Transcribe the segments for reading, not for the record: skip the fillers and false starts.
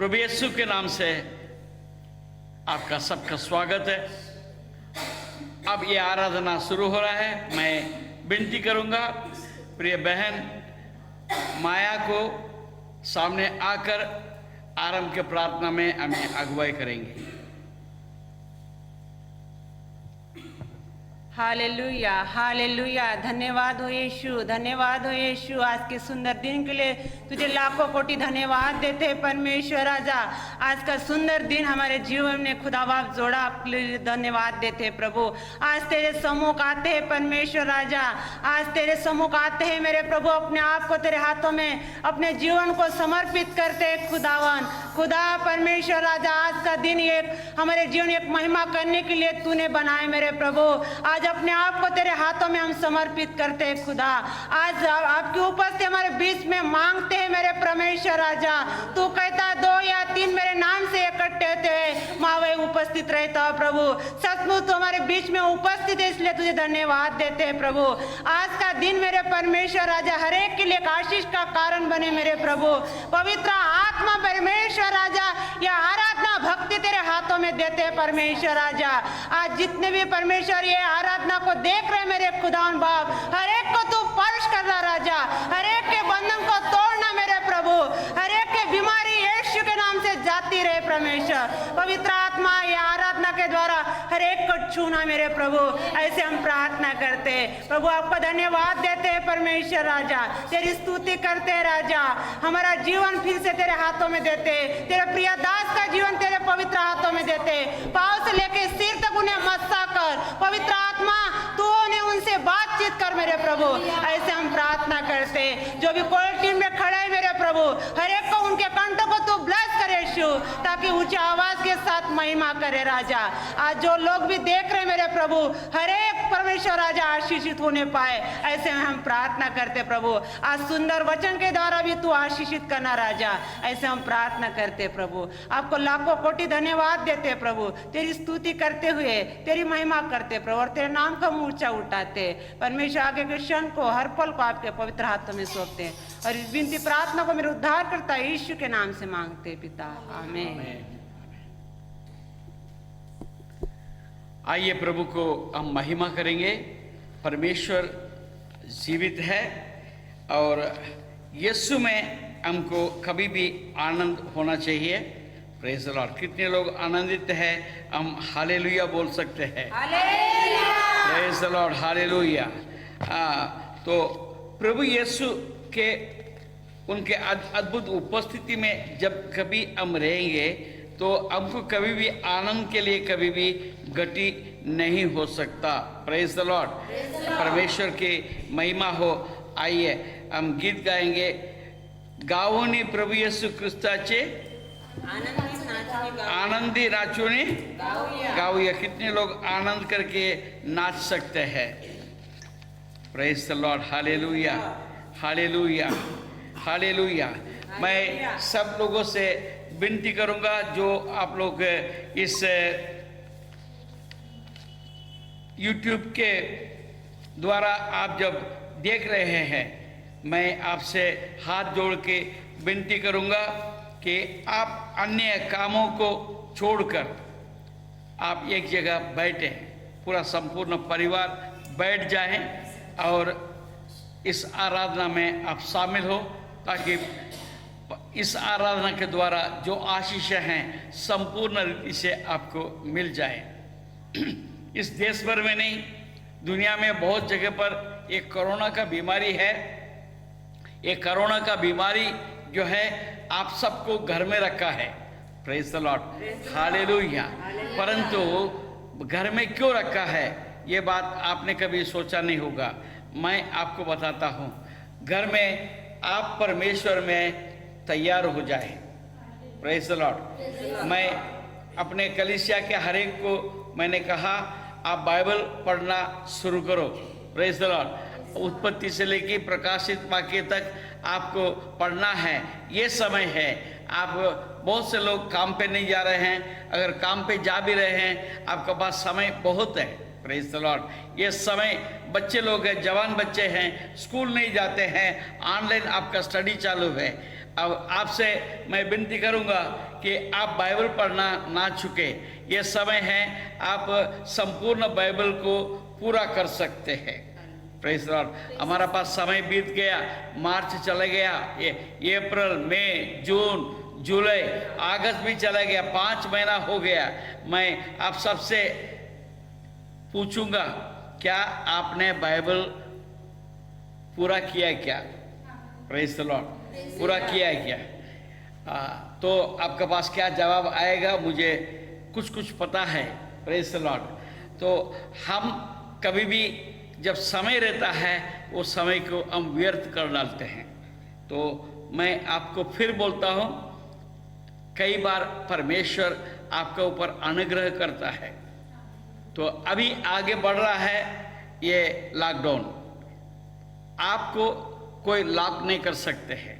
प्रभु यीशु के नाम से आपका सबका स्वागत है। अब ये आराधना शुरू हो रहा है। मैं विनती करूंगा प्रिय बहन माया को सामने आकर आरंभ के प्रार्थना में हमें अगुवाई करेंगे। Hallelujah, hallelujah. धन्यवाद हो यीशु, धन्यवाद हो यीशु। आज के सुंदर दिन के लिए तुझे लाखों कोटि धन्यवाद देते हैं परमेश्वर राजा। आज का सुंदर दिन हमारे जीवन में खुदा बाप जोड़ा, आपके लिए धन्यवाद देते हैं प्रभु। आज तेरे सम्मुख आते हैं परमेश्वर राजा, आज तेरे सम्मुख आते हैं मेरे प्रभु। अपने आप को तेरे हाथों में अपने जीवन को समर्पित करते हैं खुदावन। खुदा परमेश्वर राजा, आज का दिन एक हमारे जीवन एक महिमा करने के लिए तूने बनाए मेरे प्रभु। आज अपने आप को तेरे हाथों में हम समर्पित करते हैं खुदा। आज आपकी उपस्थिति हमारे बीच में मांगते हैं मेरे परमेश्वर राजा। तू कहता 2 या 3 मेरे नाम से इकट्ठे होते हैं, माँ वही उपस्थित रहता है प्रभु। सचमुच तू हमारे बीच में उपस्थित है, इसलिए तुझे धन्यवाद देते हैं प्रभु। आज का दिन मेरे परमेश्वर राजा हर एक के लिए एक आशीष का कारण बने मेरे प्रभु। पवित्र आत्मा परमेश्वर राजा, यह आराधना भक्ति तेरे हाथों में देते हैं परमेश्वर राजा। आज जितने भी परमेश्वर ये आराधना को देख रहे मेरे खुदावन बाप, हर एक को तू स्पर्श करना राजा, हर एक के बंधन को तोड़ना मेरे प्रभु, हर एक के बीमारी यीशु के नाम से जाती रहे परमेश्वर। पवित्र आत्मा ये आराधना के द्वारा हर एक को छूना मेरे प्रभु, ऐसे हम प्रार्थना करते हैं प्रभु। आपको धन्यवाद देते हैं परमेश्वर राजा, तेरी स्तुति करते हैं राजा। हमारा जीवन फिर से तेरे हाथों में देते, तेरे प्रिय दास का जीवन तेरे पवित्र हाथों में देते। पाँव से लेके सिर तक उन्हें मस्सा कर पवित्र आत्मा, तू उन्हें उनसे बातचीत कर मेरे प्रभु, ऐसे हम प्रार्थना करते। जो भी कोई टीम में खड़े हैं मेरे प्रभु, हर एक को उनके कंठों को तू ब्लेस करे यीशु, ताकि ऊंची आवाज के साथ महिमा करे राजा। आज जो लोग भी देख रहे मेरे प्रभु, हर एक परमेश्वर राजा आशीषित होने पाए, ऐसे हम प्रार्थना करते प्रभु। आज सुंदर वचन के द्वारा भी तू आशीषित करना राजा, ऐसे हम प्रार्थना करते प्रभु। आपको लाखों कोटि धन्यवाद देते प्रभु, तेरी स्तुति करते हुए तेरी महिमा करते प्रभु, और तेरे नाम का ऊंचा उठाते परमेश्वर। आगे के क्षण को हर पल को आपके पवित्र हाथों में सौंपते हैं, और इस विनती प्रार्थना को मेरे उद्धार करता यीशु के नाम से मांगते पिता, आमीन। आइए प्रभु को हम महिमा करेंगे। परमेश्वर जीवित है और यीशु में हमको कभी भी आनंद होना चाहिए। Praise the Lord. कितने लोग आनंदित हैं? हम हालेलुया बोल सकते हैं। Praise the Lord, hallelujah. तो प्रभु यीशु के उनके अद्भुत उपस्थिति में जब कभी हम रहेंगे तो हमको कभी भी आनंद के लिए कभी भी गति नहीं हो सकता। प्रेज द लॉर्ड, परमेश्वर की महिमा हो। आइए हम गीत गाएंगे। गावोनी प्रभु यीशु ख्रिस्ताचे आनंदी नाचोनी गाऊया। कितने लोग आनंद करके नाच सकते हैं? Praise the Lord, hallelujah, hallelujah, hallelujah. मैं सब लोगों से विनती करूंगा, जो आप लोग इस YouTube के द्वारा आप जब देख रहे हैं, मैं आपसे हाथ जोड़ के विनती करूंगा कि आप अन्य कामों को छोड़कर आप एक जगह बैठें, पूरा संपूर्ण परिवार बैठ जाएं और इस आराधना में आप शामिल हो, ताकि इस आराधना के द्वारा जो आशीष हैं संपूर्ण रीति से आपको मिल जाए। इस देश भर में नहीं, दुनिया में बहुत जगह पर एक कोरोना का बीमारी है। एक कोरोना का बीमारी जो है आप सबको घर में रखा है। Praise the Lord, hallelujah. परंतु घर में क्यों रखा है, ये बात आपने कभी सोचा नहीं होगा। मैं आपको बताता हूँ। घर में आप परमेश्वर में तैयार हो जाए। Praise the Lord. मैं अपने कलीसिया के हर एक को मैंने कहा, आप बाइबल पढ़ना शुरू करो। Praise the Lord. उत्पत्ति से लेकर प्रकाशित वाक्य तक आपको पढ़ना है। ये समय है। आप बहुत से लोग काम पे नहीं जा रहे हैं, अगर काम पे जा भी रहे हैं आपके पास समय बहुत है। Praise the Lord. ये समय बच्चे लोग हैं, जवान बच्चे हैं, स्कूल नहीं जाते हैं, ऑनलाइन आपका स्टडी चालू है। अब आपसे मैं विनती करूंगा कि आप बाइबल पढ़ना ना चुके। ये समय है आप संपूर्ण बाइबल को पूरा कर सकते हैं। Praise the Lord. हमारा पास समय बीत गया, मार्च चला गया, ये अप्रैल, मई, जून, जुलाई, अगस्त भी चला गया, 5 महीना हो गया। मैं आप सबसे पूछूंगा, क्या आपने बाइबल पूरा किया क्या? Praise the Lord. पूरा किया है क्या? तो आपके पास क्या जवाब आएगा, मुझे कुछ कुछ पता है। Praise the Lord. तो हम कभी भी जब समय रहता है वो समय को हम व्यर्थ कर डालते हैं। तो मैं आपको फिर बोलता हूँ, कई बार परमेश्वर आपके ऊपर अनुग्रह करता है। तो अभी आगे बढ़ रहा है ये लॉकडाउन, आपको कोई लॉक नहीं कर सकते हैं,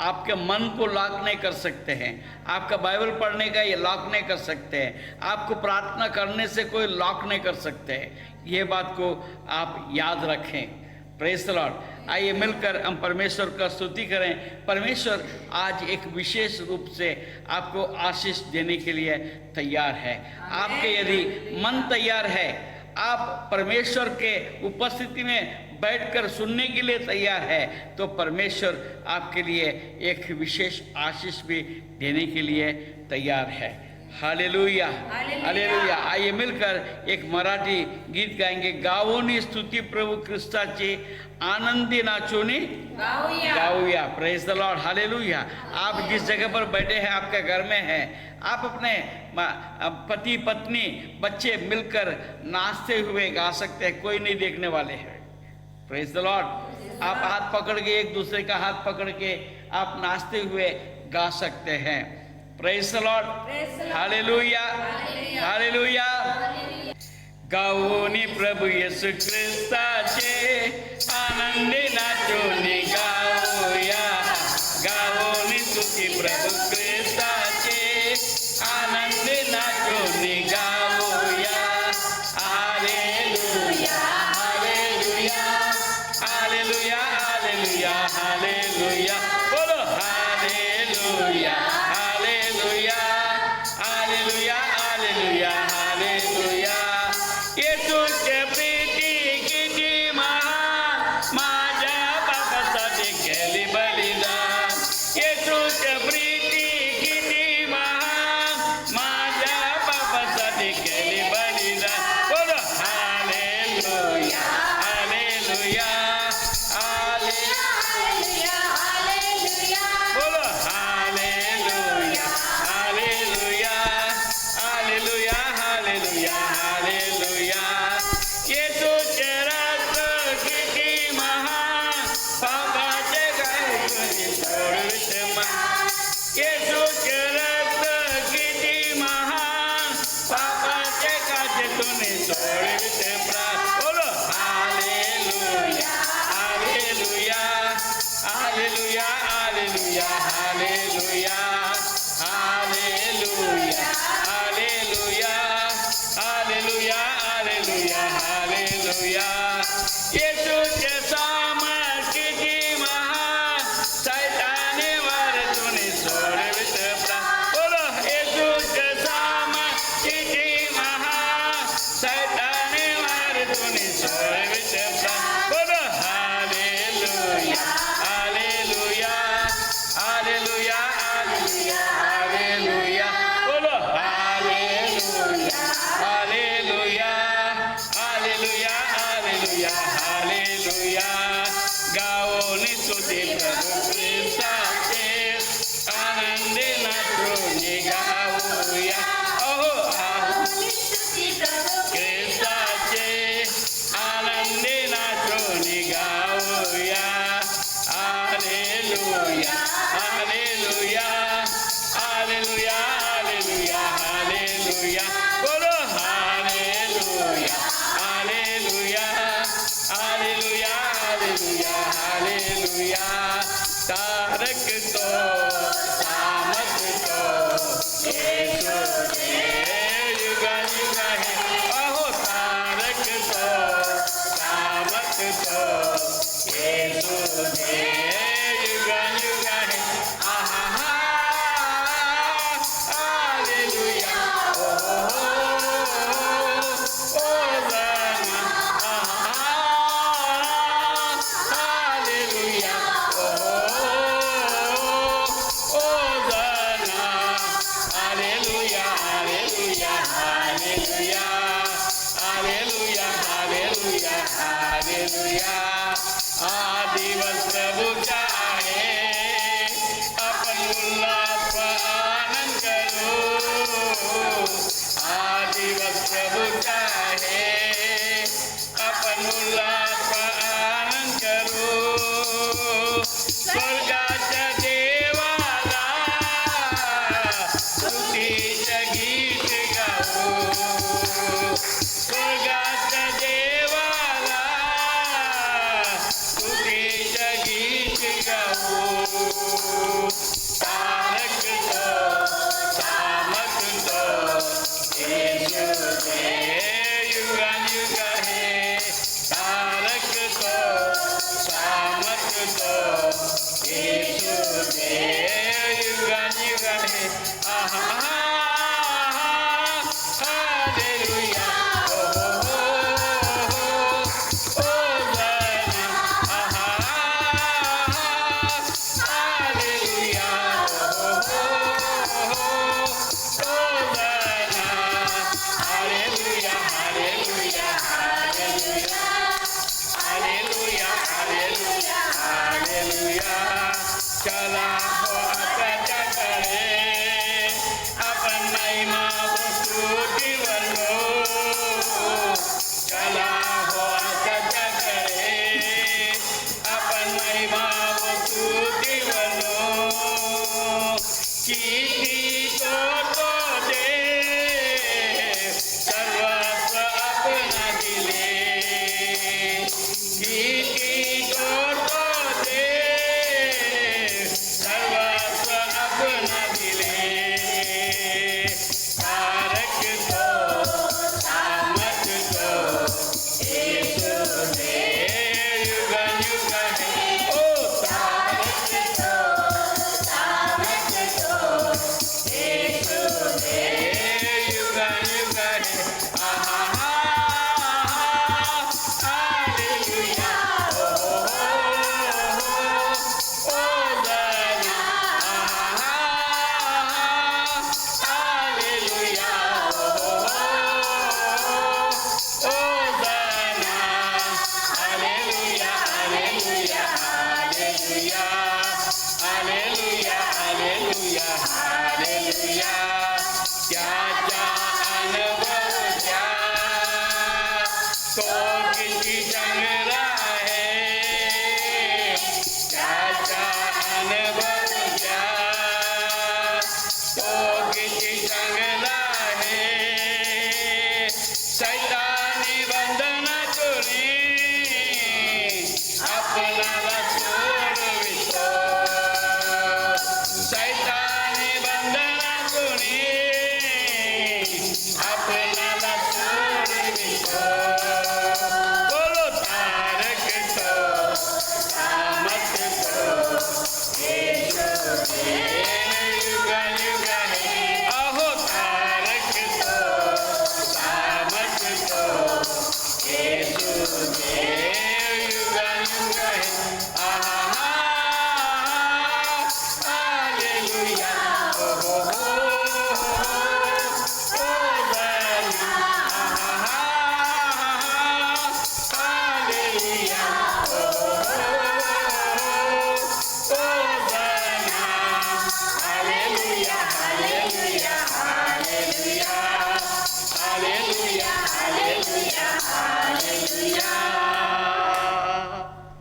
आपके मन को लॉक नहीं कर सकते हैं, आपका बाइबल पढ़ने का ये लॉक नहीं कर सकते हैं, आपको प्रार्थना करने से कोई लॉक नहीं कर सकते हैं। ये बात को आप याद रखें। Praise the Lord. आइए मिलकर हम परमेश्वर का स्तुति करें। परमेश्वर आज एक विशेष रूप से आपको आशीष देने के लिए तैयार है। आपके यदि मन तैयार है, आप परमेश्वर के उपस्थिति में बैठकर सुनने के लिए तैयार है, तो परमेश्वर आपके लिए एक विशेष आशीष भी देने के लिए तैयार है। Hallelujah, hallelujah. आइए मिलकर एक मराठी गीत गाएंगे। गावोनी स्तुती प्रभु ख्रिस्ताची, आनंदी नाचोनी गाऊया। Praise the Lord, hallelujah. आप जिस जगह पर बैठे हैं, आपके घर में हैं, आप अपने पति पत्नी बच्चे मिलकर नाचते हुए गा सकते हैं, कोई नहीं देखने वाले हैं। Praise the Lord. आप हाथ पकड़ के, एक दूसरे का हाथ पकड़ के आप नाचते हुए गा सकते हैं। Praise the Lord, hallelujah, hallelujah. गाऊनी प्रभु येशू ख्रिस्ताचे, आनंदी नाचोनी गाऊया। गाऊनी स्तुती प्रभु ख्रिस्ताचे, आनंदी नाचोनी गाऊया। Hallelujah, hallelujah, hallelujah, hallelujah, hallelujah. बोलो hallelujah, hallelujah, hallelujah, hallelujah, hallelujah. येशूचे प्रीती किती महान, माझ्या बापासाठी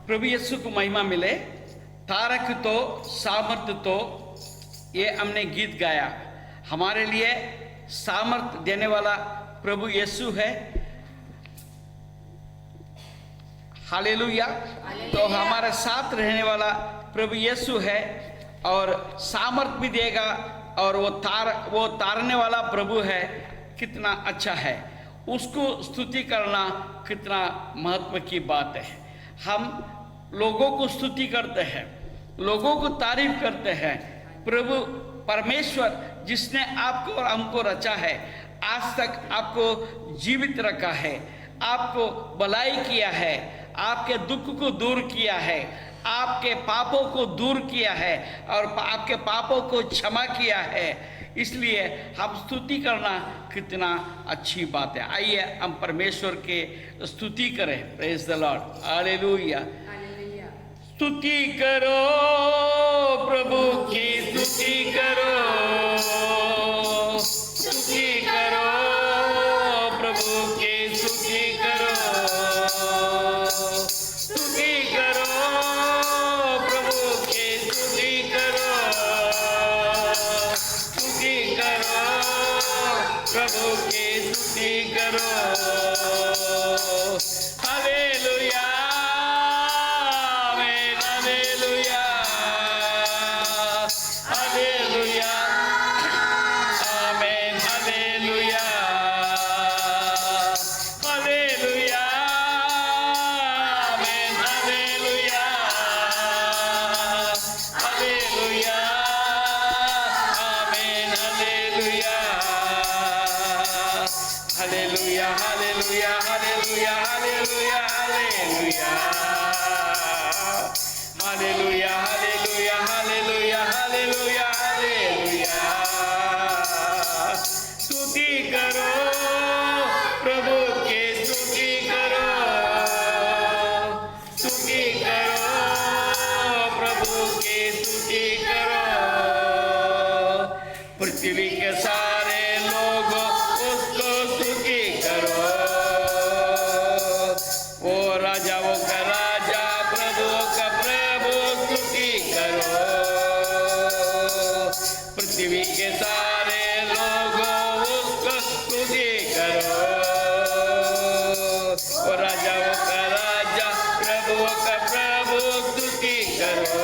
प्रभु यीशु को महिमा मिले। तारक तो सामर्थ्य तो ये हमने गीत गाया। हमारे लिए सामर्थ्य देने वाला प्रभु यीशु है। हालेलुया। तो हमारे साथ रहने वाला प्रभु यीशु है और सामर्थ भी देगा, और वो तारने वाला प्रभु है। कितना अच्छा है, उसको स्तुति करना कितना महत्व की बात है। हम लोगों को स्तुति करते हैं, लोगों को तारीफ करते हैं। प्रभु परमेश्वर जिसने आपको और हमको रचा है, आज तक आपको जीवित रखा है, आपको भलाई किया है, आपके दुख को दूर किया है, आपके पापों को दूर किया है और आपके पापों को क्षमा किया है। इसलिए हम स्तुति करना कितना अच्छी बात है। आइए हम परमेश्वर के स्तुति करें। Praise the Lord. हालेलुया। स्तुति करो प्रभु की, स्तुति करो, स्तुति करो प्रभु की, स्तुति करो, स्तुति करो प्रभु की, स्तुति करो, स्तुति करो प्रभु की, स्तुति करो। हालेलुया। पृथ्वी के सारे लोग उसको स्तुति करो। वो राजाओं का राजा, प्रभुओं का प्रभु, स्तुति करो। पृथ्वी के सारे लोग उसको स्तुति करो। वो राजाओं का राजा, प्रभुओं का प्रभु, स्तुति करो।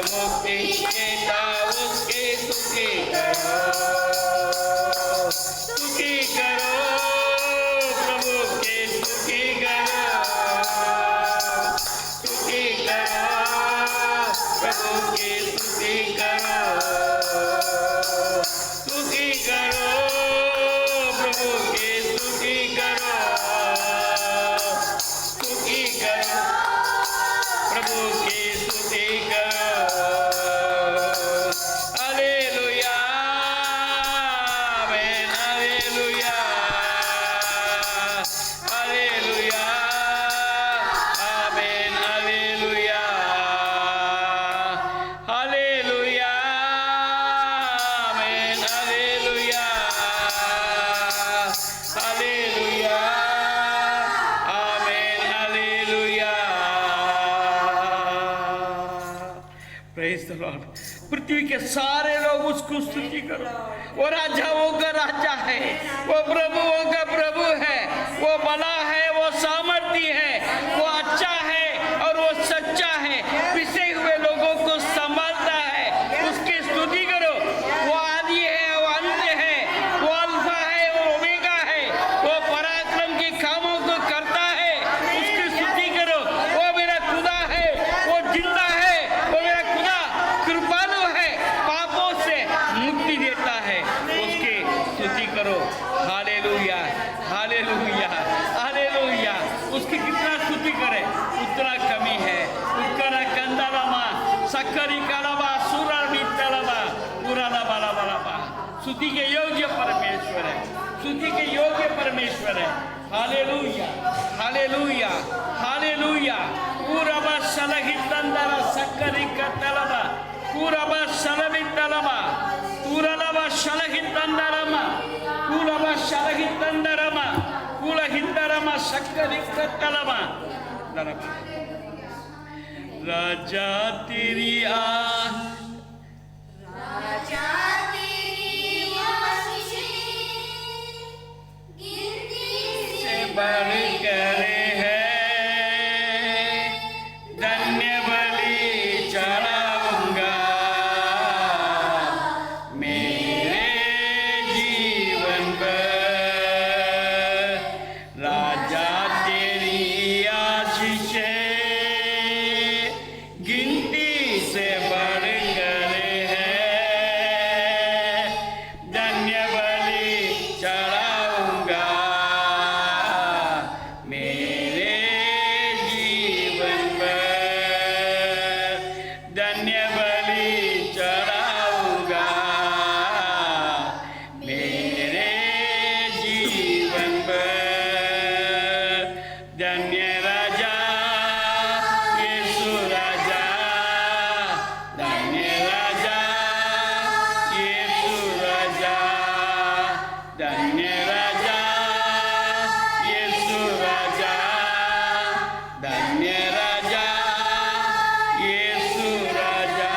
मुक्ति देता उसकी स्तुति करो, स्तुति करो, प्रभु की स्तुति करो, स्तुति करो, प्रभु की स्तुति करो, स्तुति करो, प्रभु की स्तुति करो, स्तुति करो, प्रभु की स्तुति करो। Hallelujah, amen, hallelujah, hallelujah, amen, hallelujah, hallelujah, amen, hallelujah, hallelujah, amen, hallelujah. Praise the Lord. पृथ्वी के सारे लोग उसको स्तुति करो। वो राजाओं का राजा है, वो प्रभुओं का प्रभु है, वो बड़ा है, वो सामर्थी है, वो अच्छा है और वो सच्चा है, पिसे हुए लोगों को संभालता है। उसकी स्तुति करो। वो आदि है, वो अंत है, वो अल्फा है, वो ओमेगा है, वो पराक्रम के कामों को करता है। उसकी स्तुति करो। वो मेरा खुदा है, वो जिंदा है, वो मेरा खुदा कृपालु है, पापों से मुक्ति देता है। उसकी स्तुति करो। Hallelujah, hallelujah, hallelujah. उसकी कितना स्तुति करे उतना कमी है। उकरा कंदलमा सकरी कलबा सुरर बितलबा पुराना बाला बाला। स्तुति के योग्य परमेश्वर है, स्तुति के योग्य परमेश्वर है। Hallelujah, hallelujah, hallelujah. पूरबा सलहितंदरा सकरी कतलबा पूरबा सलबितलबा पूरलबा सलहितंदरमा पूरबा सलहितंदरमा पूलहितरमा सकरी कतलबा। राजा तेरी राजा तेरी आशीषें गिनती से बढ़ कर है, धन्य बलि चढ़ाऊंगा मेरे जीवन पर। राजा तेरी आशीषें गिनती से बढ़ कर है, धन्य बलि चढ़ाऊंगा मेरे जीवन पर, धन्य बलि चढ़ाऊंगा मेरे जीवन पर। धन्य राजा यीशु राजा, धन्य राजा यीशु राजा, धन्य राजा यीशु राजा, धन्य राजा यीशु राजा।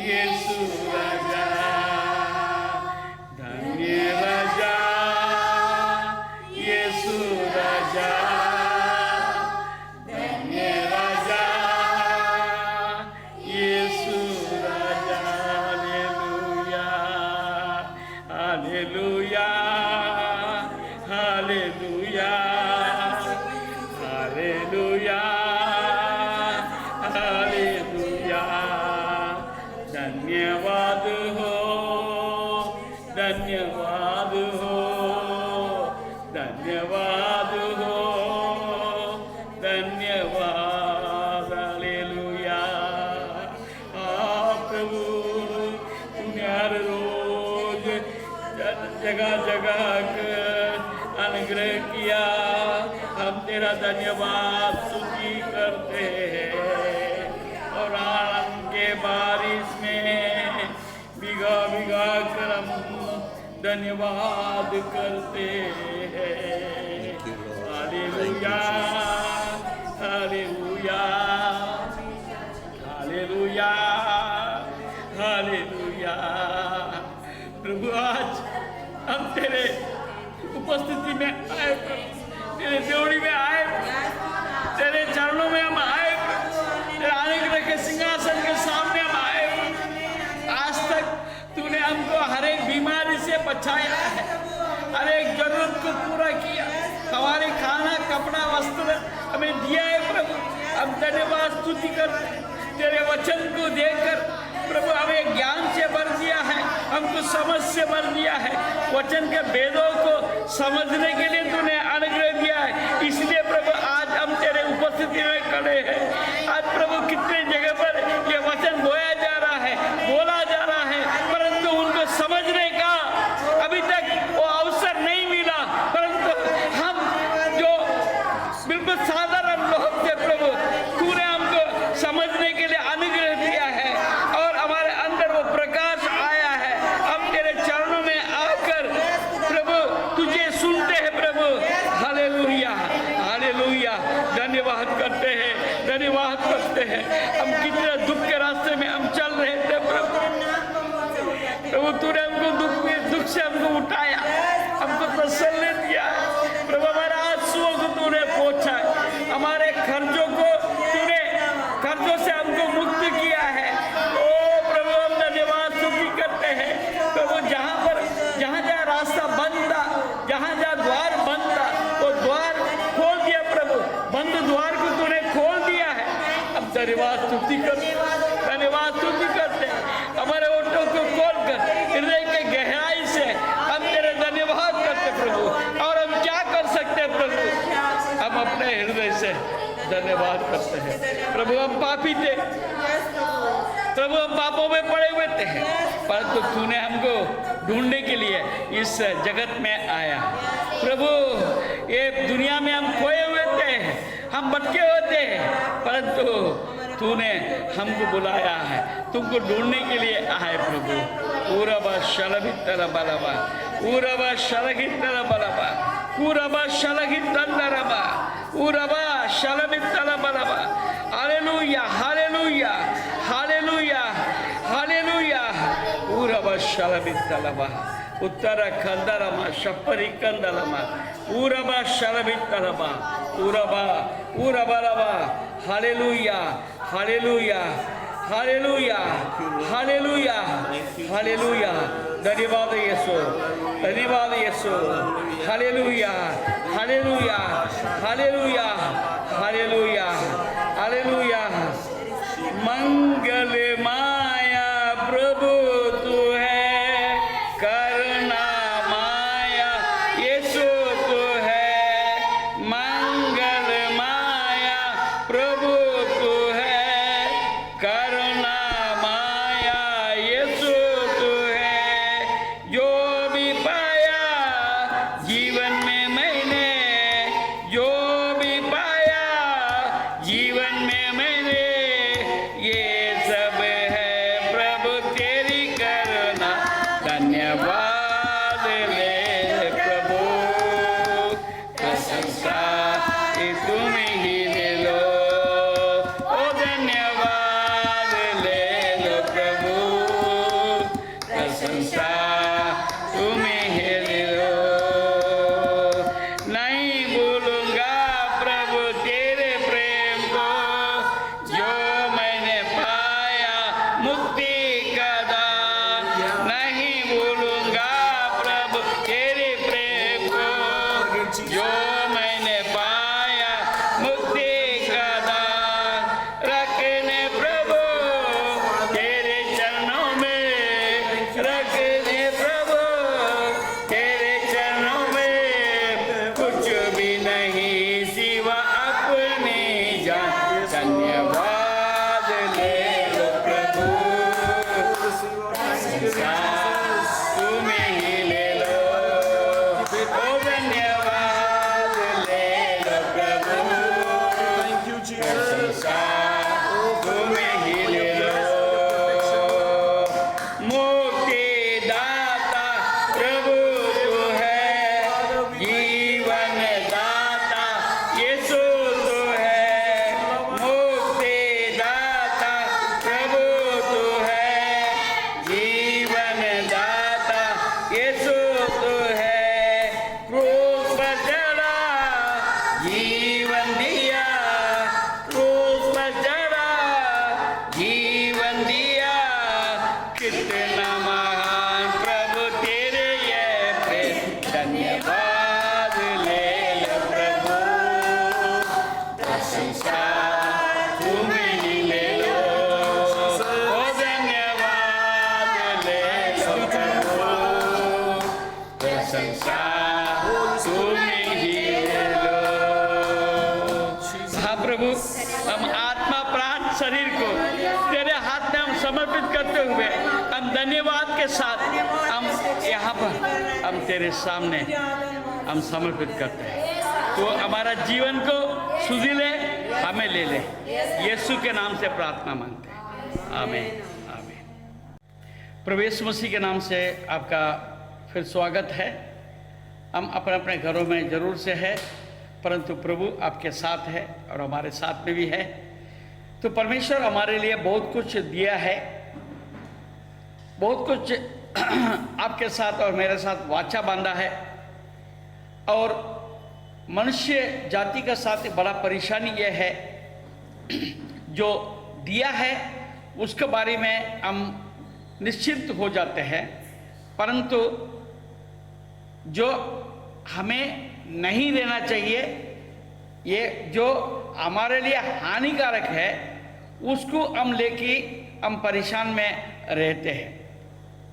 यीशु राजा, धन्य राजा यीशु राजा, धन्य राजा यीशु राजा। Hallelujah, hallelujah, hallelujah, hallelujah, hallelujah. धन्यवाद हो, धन्यवाद हो, धन्यवाद हो, धन्यवाद। हालेलुया। प्रभु तूने हर रोज जगह जगह कर अनुग्रह किया, हम तेरा धन्यवाद स्तुति करते हैं। और आनंद के बारिश में भिगा भिगा कर हम धन्यवाद करते हैं। Hallelujah, hallelujah, hallelujah, hallelujah. प्रभु आज हम तेरे उपस्थिति में आए, तेरे देवड़ी में आए, तेरे चरणों में हम आए, तेरे अनुग्रह के सिंहासन के सामने हम आए। आज तक तूने हमको हर एक बीमारी से बचाया है, हर एक जरूरत को पूरा किया, हमारे खाना कपड़ा वस्त्र हमें दिया है। प्रभु हम धन्यवाद स्तुति करते हैं। तेरे वचन को देखकर प्रभु हमें ज्ञान से भर दिया है, हमको समझ से भर दिया है, वचन के भेदों को समझने के लिए तूने अनुग्रह दिया है। इसलिए प्रभु आज हम तेरे उपस्थिति में खड़े हैं। आज प्रभु कितने जगह पर ये वचन बोया जा रहा है, बोला जा रहा है, परंतु उनको समझने का अभी तक वो अवसर नहीं मिला। परंतु हम जो बिल्कुल साधारण लोग थे प्रभु, तूने हमको समझने के लिए अनुग्रह दिया है और हमारे अंदर वो प्रकाश आया है। हम तेरे चरणों में आकर प्रभु तुझे सुनते हैं प्रभु। Hallelujah, hallelujah. धन्यवाद करते हैं, धन्यवाद करते हैं। हम कितने दुख के रास्ते में हम चल रहे थे प्रभु, प्रभु तूने हमको दुख से हमको उठाया, हमको तसल्ली दिया प्रभु। हमारे आंसुओं को तूने पोंछा, हमारे कर्जों को तूने कर्जों से हमको मुक्त किया है। ओ प्रभु हम धन्यवाद स्तुति करते हैं प्रभु। जहाँ रास्ता बंद था, जहाँ द्वार बंद था, वो द्वार खोल दिया प्रभु। बंद द्वार को तूने खोल दिया है। अब धन्यवाद स्तुति करते, धन्यवाद स्तुति करते हैं। हमारे ओठों को खोलकर हृदय के गहराई से हम तेरे धन्यवाद करते प्रभु। और हम क्या कर सकते हैं प्रभु, हम अपने हृदय से धन्यवाद करते हैं प्रभु। हम पापी थे प्रभु, हम पापों में पड़े हुए थे, परंतु तूने हमको ढूंढने के लिए इस जगत में आया प्रभु। ये दुनिया में हम खोए हुए थे, हम भटके हुए थे, परंतु तूने हमको बुलाया है, तुमको ढूंढने के लिए आए प्रभु। ऊरबा शलभित्तर बलबा, ऊरबा शलभित्तर बलबा, ऊरबा शलभित्तरबा, ऊरबा शलभित्तर बलबा। Hallelujah, hallelujah, hallelujah, hallelujah. ऊरबा शलभित्तरबा, उत्तर कंदरमा शपरी कंदलमा, ऊरबा शलभित्तरबा, ऊरबा ऊरबलबा। Hallelujah, hallelujah, hallelujah, hallelujah, hallelujah. धन्यवाद यीशु, धन्यवाद Yeshu. Hallelujah, hallelujah, hallelujah, hallelujah, hallelujah. मंगल माया प्रभु तू है, करुणा माया यीशु तू है। मंगल माया प्रभु तू है, करुणा माया यीशु तू है। जो भी पाया जीवन में मैंने, जो भी पाया जीवन में मैंने, ये संसार तुम्हें ही ले लो। हाँ प्रभु, हम आत्मा प्राण शरीर को तेरे हाथ में हम समर्पित करते हुए हम धन्यवाद के साथ हम यहाँ पर हम तेरे सामने हम समर्पित करते हैं। तो हमारा जीवन को सुधी ले, हमें ले ले, यीशु के नाम से प्रार्थना मांगते हैं, आमीन आमीन। प्रभु यीशु मसीह के नाम से आपका फिर स्वागत है। हम अपने अपने घरों में जरूर से है, परंतु प्रभु आपके साथ है और हमारे साथ में भी है। तो परमेश्वर हमारे लिए बहुत कुछ दिया है, बहुत कुछ आपके साथ और मेरे साथ वाचा बांधा है। और मनुष्य जाति का साथ बड़ा परेशानी यह है, जो दिया है उसके बारे में हम निश्चिंत हो जाते हैं, परंतु जो हमें नहीं देना चाहिए, ये जो हमारे लिए हानिकारक है, उसको हम लेके हम परेशान में रहते हैं।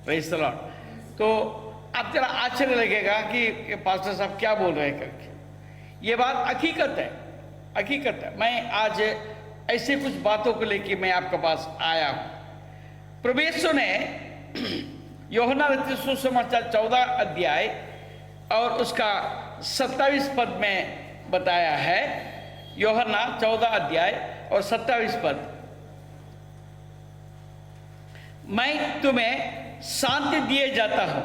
Praise the Lord. तो अब जरा आश्चर्य लगेगा कि पास्टर साहब क्या बोल रहे हैं करके। ये बात हकीकत है, हकीकत है। मैं आज ऐसे कुछ बातों को लेके मैं आपके पास आया हूँ। प्रभु यीशु ने यूहन्ना रचित सुसमाचार 14 अध्याय और उसका 27 पद में बताया है। यूहन्ना 14 अध्याय और 27 पद, मैं तुम्हें शांति दिए जाता हूँ,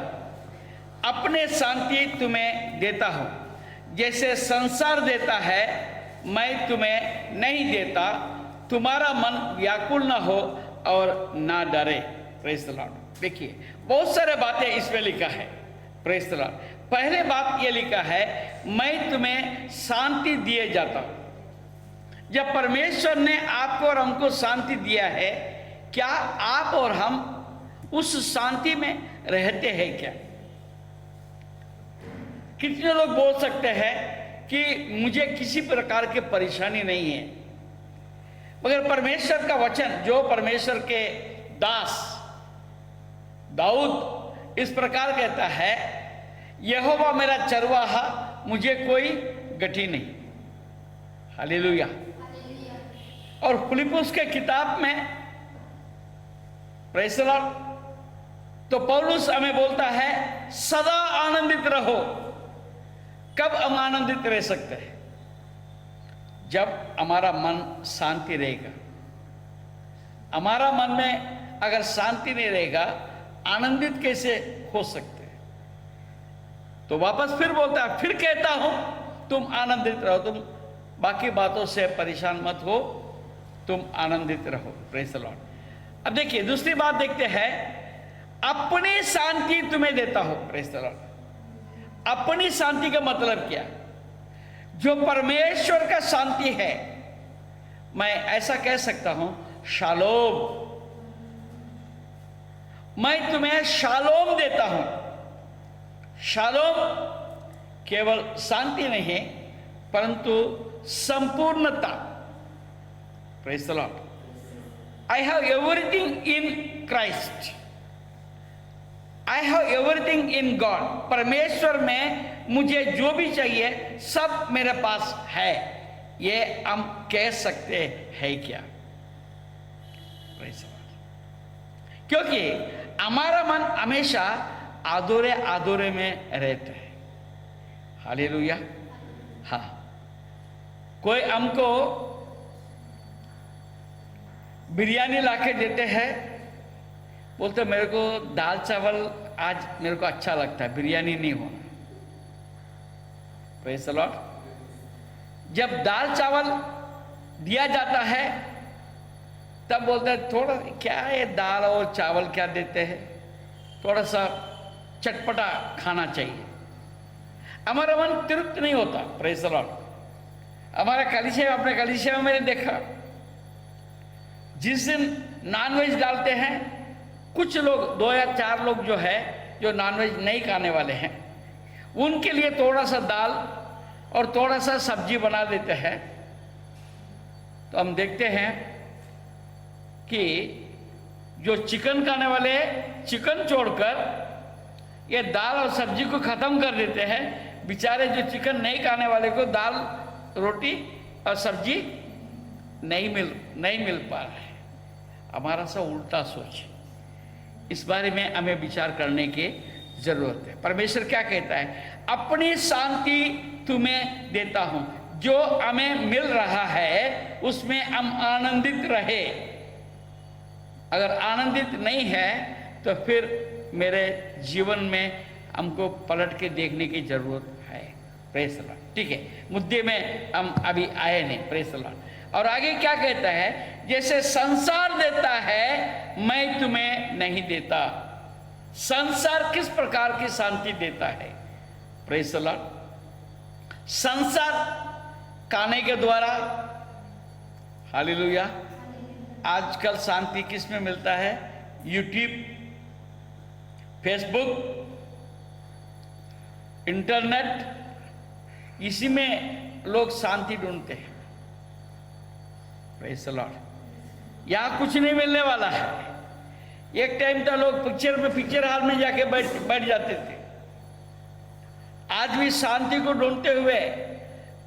अपने शांति तुम्हें देता हूँ। जैसे संसार देता है मैं तुम्हें नहीं देता। तुम्हारा मन व्याकुल ना हो और ना डरे। Praise the Lord. देखिए बहुत सारे बातें इसमें लिखा है। Praise the Lord. पहले बात ये लिखा है, मैं तुम्हें शांति दिए जाता हूँ। जब परमेश्वर ने आपको और हमको शांति दिया है, क्या आप और हम उस शांति में रहते हैं क्या? कितने लोग बोल सकते हैं कि मुझे किसी प्रकार की परेशानी नहीं है, मगर परमेश्वर का वचन, जो परमेश्वर के दास दाऊद इस प्रकार कहता है, यहोवा मेरा चरवाहा, मुझे कोई गठी नहीं। हालेलुया। और फिलिप्पुस के किताब में प्रेज़ द लॉर्ड, तो पौलुस हमें बोलता है सदा आनंदित रहो। कब हम आनंदित रह सकते हैं? जब हमारा मन शांति रहेगा। हमारा मन में अगर शांति नहीं रहेगा, आनंदित कैसे हो सकते हैं? तो वापस फिर बोलता है, फिर कहता हूं तुम आनंदित रहो, तुम बाकी बातों से परेशान मत हो, तुम आनंदित रहो। Praise the Lord. अब देखिए दूसरी बात देखते हैं, अपनी शांति तुम्हें देता हो। Praise the Lord. अपनी शांति का मतलब क्या? जो परमेश्वर का शांति है, मैं ऐसा कह सकता हूं, शालोम। मैं तुम्हें शालोम देता हूं। शालोम केवल शांति नहीं है, परंतु संपूर्णता। Praise the Lord. I have everything in Christ. I have everything in God. परमेश्वर में मुझे जो भी चाहिए सब मेरे पास है। ये हम कह सकते हैं क्या? क्योंकि हमारा मन हमेशा आदोरे आदोरे में रहता है। हालेलुया। हाँ, कोई हमको बिरयानी लाके देते हैं, बोलते मेरे को दाल चावल आज मेरे को अच्छा लगता है, बिरयानी नहीं होना। Praise the Lord. जब दाल चावल दिया जाता है तब बोलते हैं थोड़ा क्या है, दाल और चावल क्या देते हैं, थोड़ा सा चटपटा खाना चाहिए। हमारा मन तृप्त नहीं होता। Praise the Lord. हमारा कलीसिया, अपने कलीसिया में मैंने देखा, जिस दिन नॉनवेज डालते हैं, कुछ लोग 2 या 4 लोग जो है जो नॉनवेज नहीं खाने वाले हैं, उनके लिए थोड़ा सा दाल और थोड़ा सा सब्जी बना देते हैं। तो हम देखते हैं कि जो चिकन खाने वाले चिकन छोड़कर ये दाल और सब्जी को खत्म कर देते हैं। बेचारे जो चिकन नहीं खाने वाले को दाल रोटी और सब्जी नहीं मिल पा रहा है। हमारा सा उल्टा सोच है। इस बारे में हमें विचार करने की जरूरत है। परमेश्वर क्या कहता है? अपनी शांति तुम्हें देता हूं। जो हमें मिल रहा है उसमें हम आनंदित रहे। अगर आनंदित नहीं है तो फिर मेरे जीवन में हमको पलट के देखने की जरूरत है। Praise the Lord. ठीक है, मुद्दे में हम अभी आए नहीं। Praise the Lord. और आगे क्या कहता है? जैसे संसार देता है मैं तुम्हें नहीं देता। संसार किस प्रकार की शांति देता है? Praise the Lord. संसार खाने के द्वारा, हालेलुया। आजकल शांति किस में मिलता है? यूट्यूब, फेसबुक, इंटरनेट, इसी में लोग शांति ढूंढते हैं। Praise the Lord. यहां कुछ नहीं मिलने वाला है। एक टाइम तो लोग पिक्चर हॉल में जाके बैठ जाते थे। आज भी शांति को ढूंढते हुए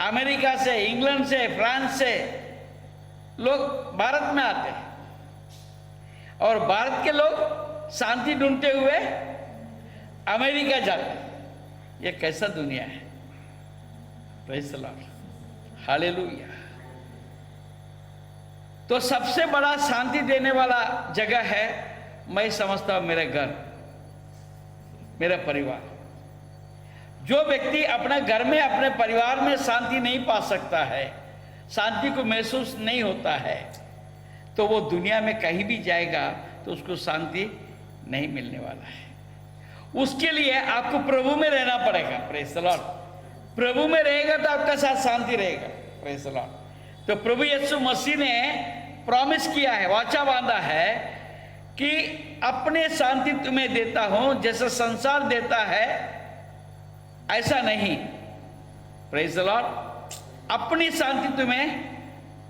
अमेरिका से, इंग्लैंड से, फ्रांस से लोग भारत में आते हैं और भारत के लोग शांति ढूंढते हुए अमेरिका जाते हैं। ये कैसा दुनिया है? Praise the Lord. हालेलुया। तो सबसे बड़ा शांति देने वाला जगह है, मैं समझता हूं, मेरे घर, मेरा परिवार। जो व्यक्ति अपने घर में, अपने परिवार में शांति नहीं पा सकता है, शांति को महसूस नहीं होता है, तो वो दुनिया में कहीं भी जाएगा तो उसको शांति नहीं मिलने वाला है। उसके लिए आपको प्रभु में रहना पड़ेगा। Praise the Lord. प्रभु में रहेगा तो आपका साथ शांति रहेगा। Praise the Lord. तो प्रभु यीशु मसीह ने प्रॉमिस किया है, वाचा बांधा है कि अपने शांति तुम्हें देता हूं, जैसा संसार देता है ऐसा नहीं। Praise the Lord. अपनी शांति तुम्हें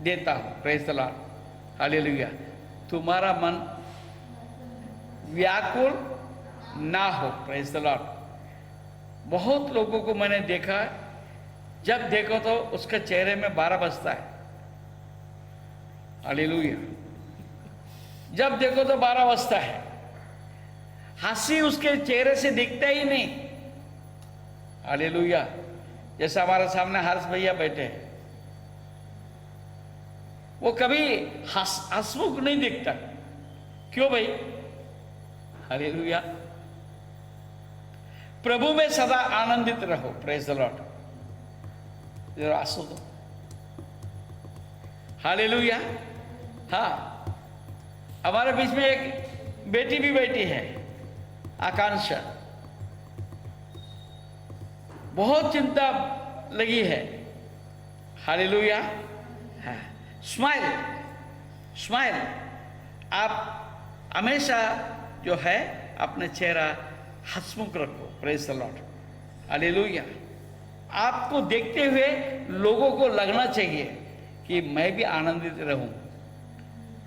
देता हूं। Praise the Lord. हालेलुया। तुम्हारा मन व्याकुल ना हो। Praise the Lord. बहुत लोगों को मैंने देखा, जब देखो तो उसके चेहरे में 12 बजता है। हालेलुया। जब देखो तो 12 बजता है, हंसी उसके चेहरे से दिखता ही नहीं। हालेलुया। जैसे हमारे सामने हर्ष भैया बैठे हैं, वो कभी हंसमुख नहीं दिखता। क्यों भाई? हालेलुया। प्रभु में सदा आनंदित रहो। Praise the Lord. जरा आंसू दो। हालेलुया। हाँ, हमारे बीच में एक बेटी भी बैठी है, आकांक्षा। बहुत चिंता लगी है। हालेलुया। हाँ, स्माइल, स्माइल। आप हमेशा जो है अपने चेहरा हंसमुख रखो। Praise the Lord. हालेलुया। आपको देखते हुए लोगों को लगना चाहिए कि मैं भी आनंदित रहूं।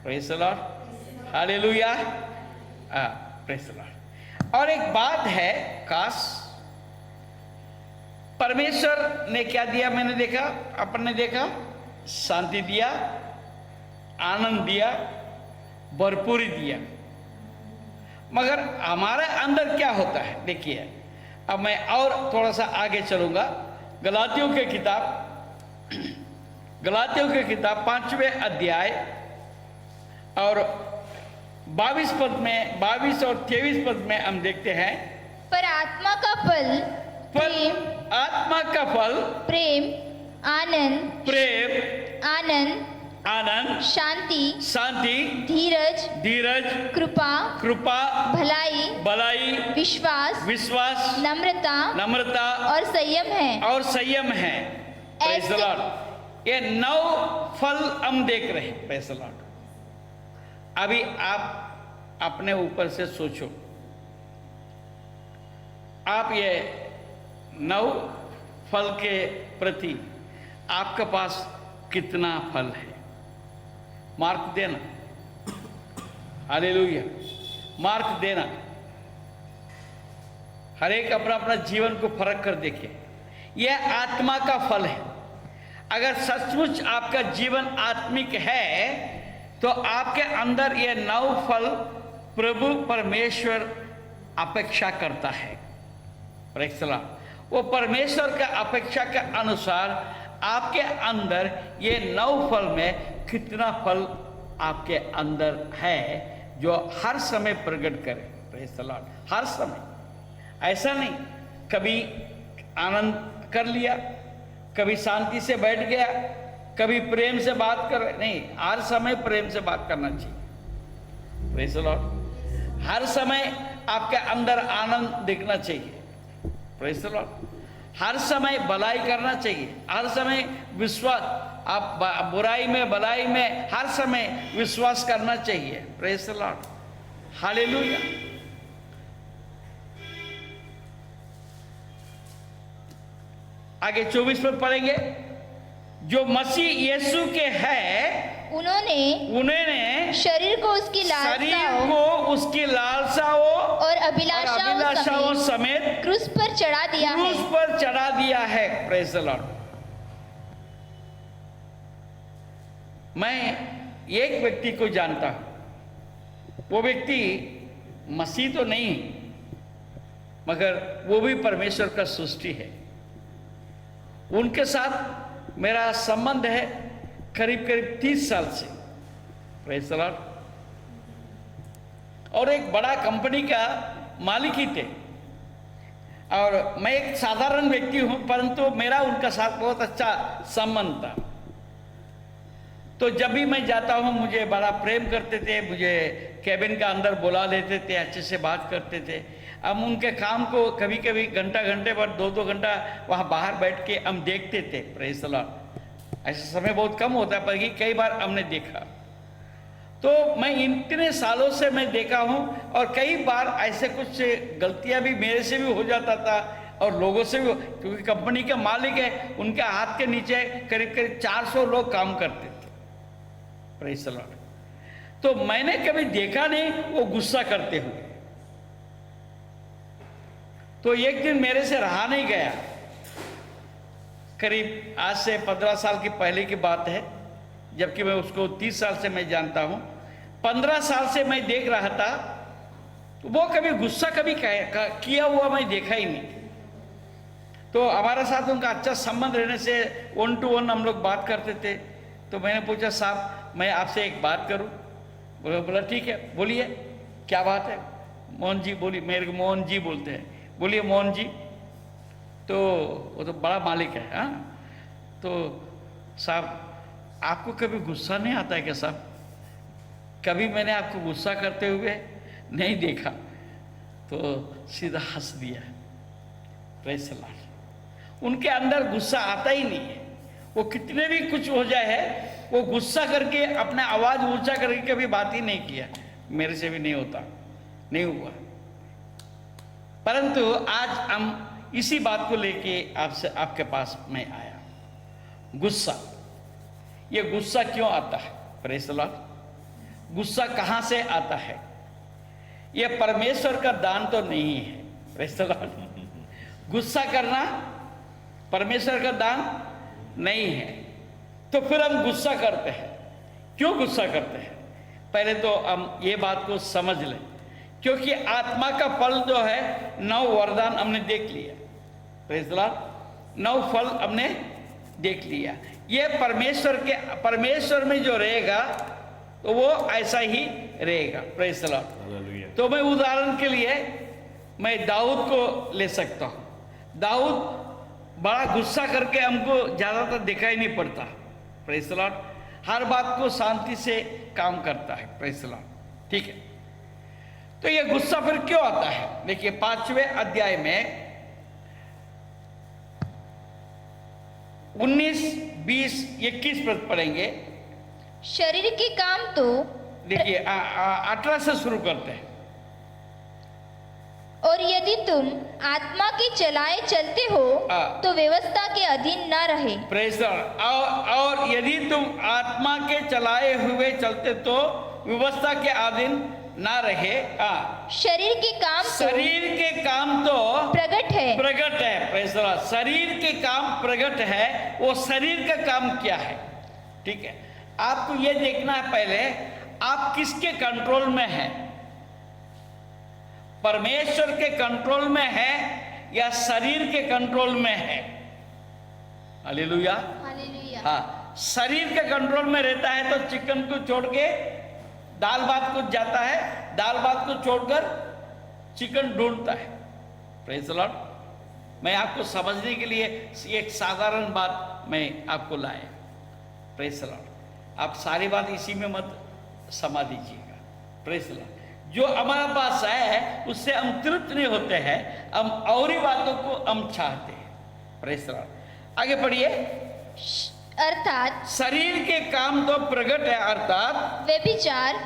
Praise the Lord. Hallelujah. Praise the Lord. और एक बात है, काश परमेश्वर ने क्या दिया? मैंने देखा, अपन ने देखा, शांति दिया, आनंद दिया, भरपूरी दिया। मगर हमारे अंदर क्या होता है? देखिए, अब मैं और थोड़ा सा आगे चलूंगा। गलातियों के किताब 5वें अध्याय और 22 पद में, 22 और 23 पद में हम देखते हैं, पर आत्मा का फल प्रेम, आनंद, शांति, धीरज, कृपा, भलाई, विश्वास, नम्रता और संयम है। Praise the Lord. ये 9 फल हम देख रहे हैं। Praise the Lord. अभी आप अपने ऊपर से सोचो, आप ये 9 फल के प्रति आपके पास कितना फल है? मार्क देना। हालेलुया। मार्क देना। हर एक अपना अपना जीवन को फर्क कर देखे। यह आत्मा का फल है। अगर सचमुच आपका जीवन आत्मिक है तो आपके अंदर ये 9 फल प्रभु परमेश्वर अपेक्षा करता है। Praise the Lord. वो परमेश्वर का अपेक्षा के अनुसार आपके अंदर ये 9 फल में कितना फल आपके अंदर है जो हर समय प्रकट करे। Praise the Lord. हर समय, ऐसा नहीं कभी आनंद कर लिया, कभी शांति से बैठ गया, कभी प्रेम से बात कर, नहीं, हर समय प्रेम से बात करना चाहिए। Praise the Lord. हर समय आपके अंदर आनंद दिखना चाहिए। Praise the Lord. हर समय भलाई करना चाहिए, हर समय विश्वास, आप बुराई में भलाई में हर समय विश्वास करना चाहिए। Praise the Lord. हालेलुया। आगे 24 पर पढ़ेंगे। जो मसीह यीशु के हैं उन्होंने शरीर को उसकी लालसाओं और अभिलाषाओं समेत क्रूस पर चढ़ा दिया है। Praise the Lord. मैं एक व्यक्ति को जानता हूं, वो व्यक्ति मसीह तो नहीं मगर वो भी परमेश्वर का सृष्टि है। उनके साथ मेरा संबंध है करीब 30 साल से। Praise the Lord. और एक बड़ा कंपनी का मालिक ही थे और मैं एक साधारण व्यक्ति हूं, परंतु मेरा उनका साथ बहुत अच्छा संबंध था। तो जब भी मैं जाता हूं मुझे बड़ा प्रेम करते थे, मुझे कैबिन का अंदर बुला लेते थे, अच्छे से बात करते थे। हम उनके काम को कभी कभी घंटे भर 2-2 घंटा वहाँ बाहर बैठ के हम देखते थे। Praise the Lord. ऐसा समय बहुत कम होता है पर कई बार हमने देखा। तो मैं इतने सालों से मैं देखा हूँ और कई बार ऐसे कुछ गलतियाँ भी मेरे से भी हो जाता था और लोगों से भी, क्योंकि कंपनी के मालिक है, उनके हाथ के नीचे करीब 400 लोग काम करते थे। Praise the Lord. तो मैंने कभी देखा नहीं वो गुस्सा करते हुए। तो एक दिन मेरे से रहा नहीं गया, करीब आज से 15 साल की पहले की बात है, जबकि मैं उसको 30 साल से मैं जानता हूं। 15 साल से मैं देख रहा था, तो वो कभी गुस्सा कभी किया हुआ मैं देखा ही नहीं। तो हमारे साथ उनका अच्छा संबंध रहने से 1 to 1 हम लोग बात करते थे। तो मैंने पूछा, साहब मैं आपसे एक बात करूं? बोला ठीक है, बोलिए क्या बात है? मोहन जी बोलिए, मेरे को मोहन जी बोलते हैं, बोलिए मोहन जी। तो वो तो बड़ा मालिक है। हाँ, तो साहब आपको कभी गुस्सा नहीं आता है क्या साहब? कभी मैंने आपको गुस्सा करते हुए नहीं देखा। तो सीधा हंस दिया। Praise the Lord. उनके अंदर गुस्सा आता ही नहीं है। वो कितने भी कुछ हो जाए है, वो गुस्सा करके अपना आवाज ऊंचा करके कभी बात ही नहीं किया। मेरे से भी नहीं होता, नहीं हुआ। परंतु आज हम इसी बात को लेके आपसे आपके पास मैं आया। गुस्सा, ये गुस्सा क्यों आता है? Praise the Lord. गुस्सा कहां से आता है? ये परमेश्वर का दान तो नहीं है। Praise the Lord. गुस्सा करना परमेश्वर का दान नहीं है। तो फिर हम गुस्सा करते हैं। क्यों गुस्सा करते हैं? पहले तो हम ये बात को समझ लें, क्योंकि आत्मा का फल जो है 9 वरदान हमने देख लिया। Praise the Lord. 9 फल हमने देख लिया। ये परमेश्वर में जो रहेगा तो वो ऐसा ही रहेगा। Praise the Lord. तो मैं उदाहरण के लिए मैं दाऊद को ले सकता हूं। दाऊद बड़ा गुस्सा करके हमको ज्यादातर दिखाई नहीं पड़ता। Praise the Lord. हर बात को शांति से काम करता है। Praise the Lord. ठीक है। तो ये गुस्सा फिर क्यों आता है? देखिए 5वें अध्याय में 19, 20, 21 पद पढ़ेंगे। शरीर के काम तो देखिए 18 से शुरू करते हैं। और यदि तुम आत्मा के चलाए चलते हो तो व्यवस्था के अधीन न रहे। Praise the Lord. और यदि तुम आत्मा के चलाए हुए चलते तो व्यवस्था के अधीन ना रहे। शरीर के काम तो शरीर के काम तो प्रकट है। Praise the Lord. शरीर के काम प्रकट है। वो शरीर का काम क्या है? ठीक है, आपको ये देखना है पहले आप किसके कंट्रोल में हैं। परमेश्वर के कंट्रोल में है या शरीर के कंट्रोल में है? हालेलुया। हालेलुया। हाँ, शरीर के कंट्रोल में रहता है तो चिकन को छोड़ के दाल भात को जाता है, दाल भात को छोड़कर चिकन ढूंढता है। Praise the Lord. मैं आपको समझने के लिए एक साधारण बात मैं आपको लाया। Praise the Lord. आप सारी बात इसी में मत समा दीजिएगा। Praise the Lord. जो हमारे पास है उससे हम तृप्त नहीं होते हैं, हम और ही बातों को हम चाहते हैं। Praise the Lord. आगे पढ़िए। अर्थात शरीर के काम तो प्रकट है, अर्थात व्यभिचार,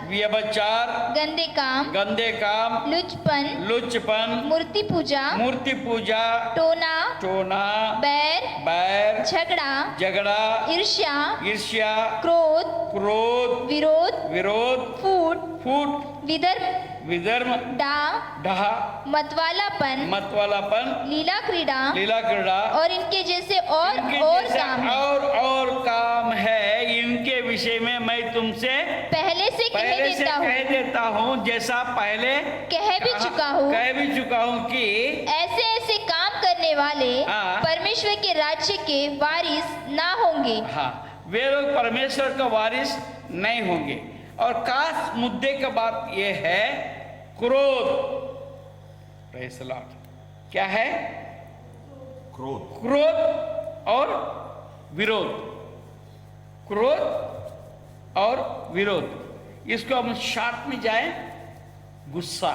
गंदे काम, लुचपन, मूर्ति पूजा, टोना, बैर, झगड़ा, ईर्ष्या, क्रोध, विरोध, फूट, विधर्म, डाह, मतवालापन, लीला क्रीड़ा और इनके जैसे और काम है। और काम है। इनके विषय में मैं तुमसे पहले से कह देता हूँ, जैसा पहले कह भी चुका हूँ कि ऐसे काम करने वाले परमेश्वर के राज्य के वारिस ना होंगे। हाँ, वे लोग परमेश्वर का वारिस नहीं होंगे। और खास मुद्दे का बात यह है, क्रोध। Praise the Lord. क्या है? क्रोध और विरोध। क्रोध और विरोध। इसको हम शॉर्ट में जाए, गुस्सा।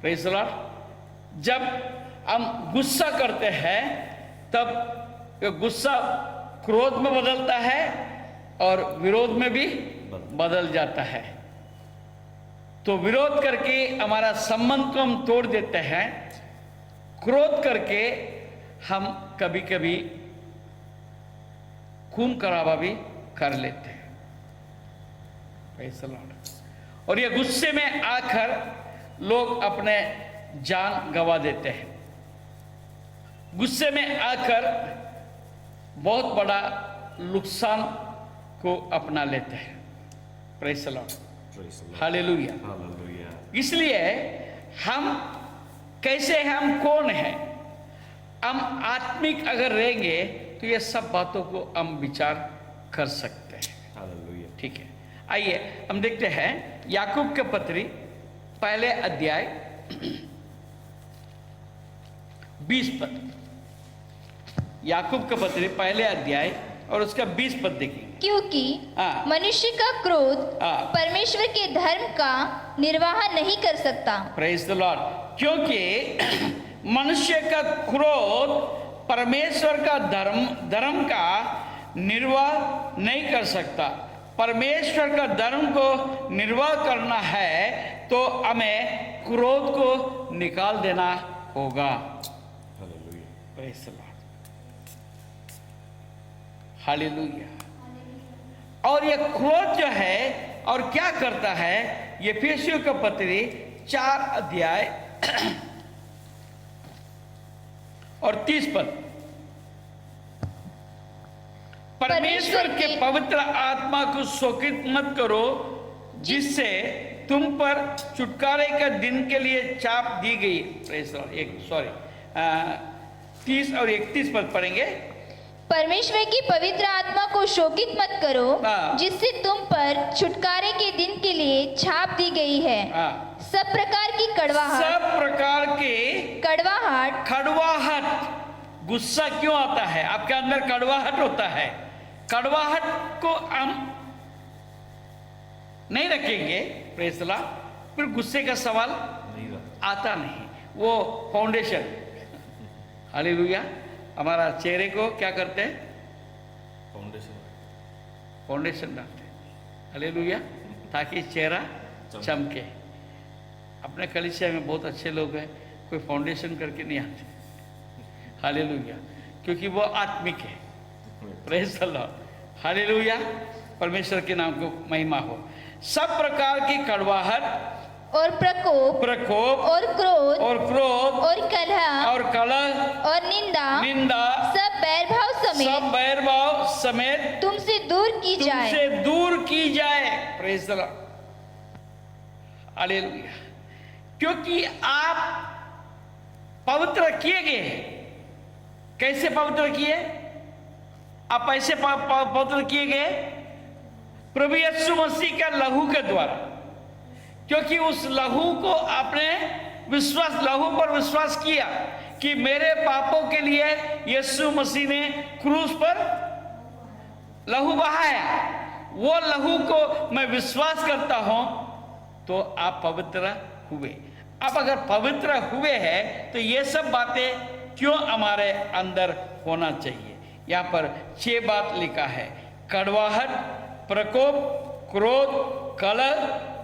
Praise the Lord. जब हम गुस्सा करते हैं तब ये गुस्सा क्रोध में बदलता है और विरोध में भी बदल जाता है। तो विरोध करके हमारा संबंध को हम तोड़ देते हैं। क्रोध करके हम कभी कभी खून खराबा भी कर लेते हैं। Praise the Lord. और ये गुस्से में आकर लोग अपने जान गंवा देते हैं। गुस्से में आकर बहुत बड़ा नुकसान को अपना लेते हैं। Praise the Lord. हालेलुया। इसलिए हम कैसे, हम कौन हैं? हम आत्मिक अगर रहेंगे तो ये सब बातों को हम विचार कर सकते हैं। ठीक है, आइए हम देखते हैं याकूब के पत्री पहले अध्याय 20 पद। याकूब का पत्री पहले अध्याय और उसका 20 पद देखिए। क्योंकि मनुष्य का क्रोध परमेश्वर के धर्म का निर्वाह नहीं कर सकता। Praise the Lord. क्योंकि मनुष्य का क्रोध परमेश्वर का धर्म का निर्वाह नहीं कर सकता। परमेश्वर का धर्म को निर्वाह करना है तो हमें क्रोध को निकाल देना होगा। Praise the Lord. हालेलुया। और ये क्रोध जो है और क्या करता है, ये एफेसियों का पत्री 4 अध्याय और 30 पद। परमेश्वर के पवित्र आत्मा को शोकित मत करो, जिससे तुम पर छुटकारे का दिन के लिए चाप दी गई। 30 और 31 पद पढ़ेंगे। परमेश्वर की पवित्र आत्मा को शोकित मत करो, जिससे तुम पर छुटकारे के दिन के लिए छाप दी गई है। सब प्रकार की कड़वाहट। गुस्सा क्यों आता है? आपके अंदर कड़वाहट होता है। कड़वाहट को हम नहीं रखेंगे, प्रेज़ द लॉर्ड, फिर गुस्से का सवाल आता नहीं। वो फाउंडेशन। हालेलुया। हमारा चेहरे को क्या करते हैं? फाउंडेशन डालते हैं। हालेलुया। ताकि चेहरा चमके। अपने कलीसिया में बहुत अच्छे लोग हैं, कोई फाउंडेशन करके नहीं आते। हालेलुया। क्योंकि वो आत्मिक है। Praise the Lord. हालेलुया। परमेश्वर के नाम को महिमा हो। सब प्रकार की कड़वाहट और प्रकोप और क्रोध और कलह और निंदा सब बैरभाव समेत तुमसे दूर की जाए। Praise the Lord, hallelujah. क्योंकि आप पवित्र किए गए हैं। कैसे पवित्र किए? आप ऐसे पवित्र किए गए प्रभु यीशु मसीह का लहू के द्वारा। क्योंकि उस लहू को आपने लहू पर विश्वास किया कि मेरे पापों के लिए यीशु मसीह ने क्रूस पर लहू बहाया। वो लहू को मैं विश्वास करता हूं तो आप पवित्र हुए। आप अगर पवित्र हुए हैं तो ये सब बातें क्यों हमारे अंदर होना चाहिए? यहां पर 6 बात लिखा है: कड़वाहट, प्रकोप, क्रोध, कलह,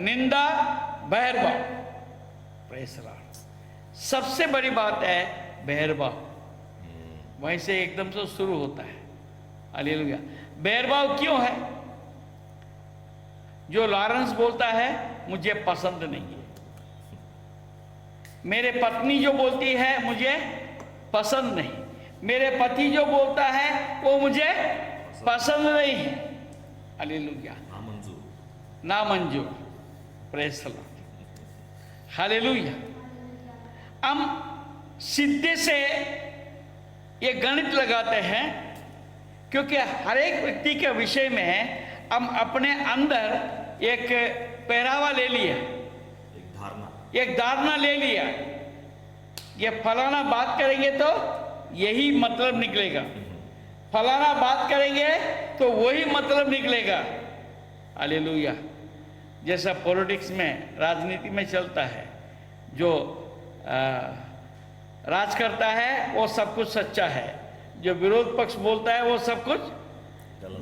निंदा, बहिर्भाव। Praise the Lord. सबसे बड़ी बात है बहिर्भाव। वहीं से एकदम से शुरू होता है। हालेलुया। बहिर्भाव क्यों है? जो लॉरेंस बोलता है मुझे पसंद नहीं है, मेरे पत्नी जो बोलती है मुझे पसंद नहीं, मेरे पति जो बोलता है वो मुझे पसंद नहीं है। हालेलुया। ना मंजूर। Praise the Lord. हालेलुया। हम सीधे से ये गणित लगाते हैं क्योंकि हर एक व्यक्ति के विषय में हम अपने अंदर एक पहरावा ले लिया, एक धारणा ले लिया। ये फलाना बात करेंगे तो यही मतलब निकलेगा, फलाना बात करेंगे तो वही मतलब निकलेगा। हालेलुया। जैसा पॉलिटिक्स में, राजनीति में चलता है, जो राज करता है वो सब कुछ सच्चा है, जो विरोध पक्ष बोलता है वो सब कुछ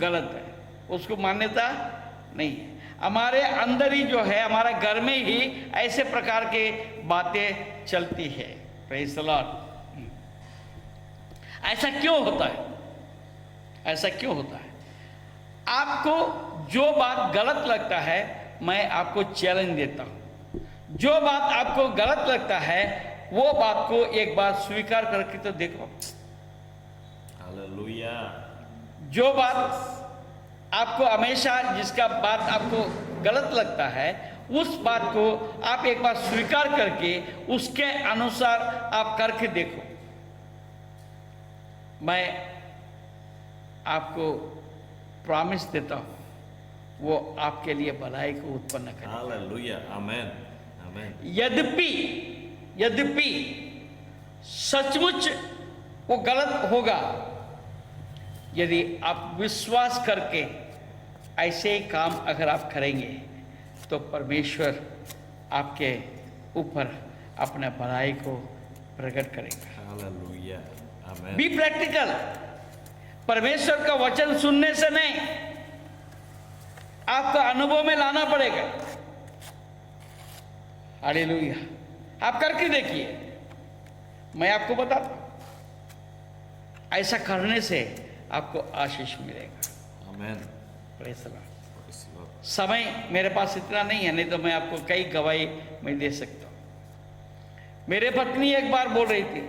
गलत है, उसको मान्यता नहीं है। हमारे अंदर ही जो है, हमारे घर में ही ऐसे प्रकार के बातें चलती है। Praise the Lord. ऐसा क्यों होता है? ऐसा क्यों होता है? आपको जो बात गलत लगता है, मैं आपको चैलेंज देता हूं, जो बात आपको गलत लगता है वो बात को एक बार स्वीकार करके तो देखो। हालेलुया। जो बात आपको हमेशा, जिसका बात आपको गलत लगता है, उस बात को आप एक बार स्वीकार करके उसके अनुसार आप करके देखो। मैं आपको प्रॉमिस देता हूं वो आपके लिए भलाई को उत्पन्न करेगा। हालेलुया। आमेन। आमेन। यद्यपि सचमुच वो गलत होगा, यदि आप विश्वास करके ऐसे काम अगर आप करेंगे तो परमेश्वर आपके ऊपर अपने भलाई को प्रकट करेगा। हालेलुया। आमेन। Be practical. परमेश्वर का वचन सुनने से नहीं, आपका अनुभव में लाना पड़ेगा। हालेलुया। आप करके देखिए, मैं आपको बताता हूं, ऐसा करने से आपको आशीष मिलेगा। आमेन। Praise the Lord. समय मेरे पास इतना नहीं है, नहीं तो मैं आपको कई गवाही मैं दे सकता हूं। मेरे पत्नी एक बार बोल रही थी,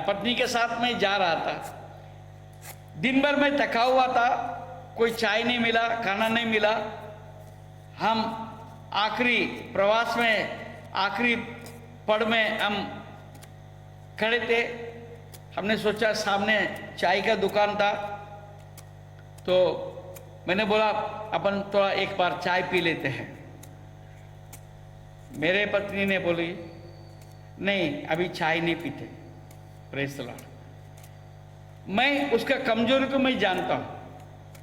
पत्नी के साथ मैं जा रहा था, दिन भर मैं थका हुआ था, कोई चाय नहीं मिला, खाना नहीं मिला। हम आखिरी प्रवास में, आखिरी पड़ में हम खड़े थे। हमने सोचा सामने चाय का दुकान था, तो मैंने बोला अपन थोड़ा एक बार चाय पी लेते हैं। मेरे पत्नी ने बोली नहीं, अभी चाय नहीं पीते। Praise the Lord. मैं उसका कमजोरी को मैं जानता हूं,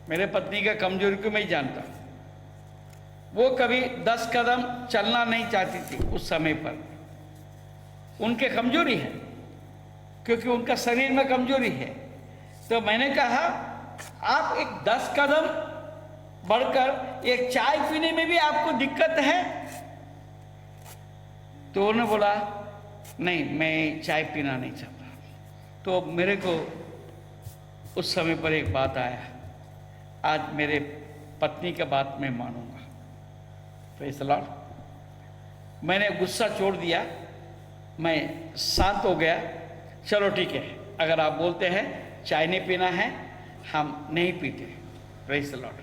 मेरे पत्नी का कमजोरी को मैं जानता हूं। वो कभी 10 कदम चलना नहीं चाहती थी उस समय पर। उनके कमजोरी है, क्योंकि उनका शरीर में कमजोरी है। तो मैंने कहा आप एक 10 कदम बढ़कर एक चाय पीने में भी आपको दिक्कत है? तो उन्होंने बोला नहीं, मैं चाय पीना नहीं चाहता। तो मेरे को उस समय पर एक बात आया, आज मेरे पत्नी का बात मैं मानूंगा। Praise the Lord. मैंने गुस्सा छोड़ दिया, मैं शांत हो गया। चलो ठीक है, अगर आप बोलते हैं चाय नहीं पीना है, हम नहीं पीते। Praise the Lord.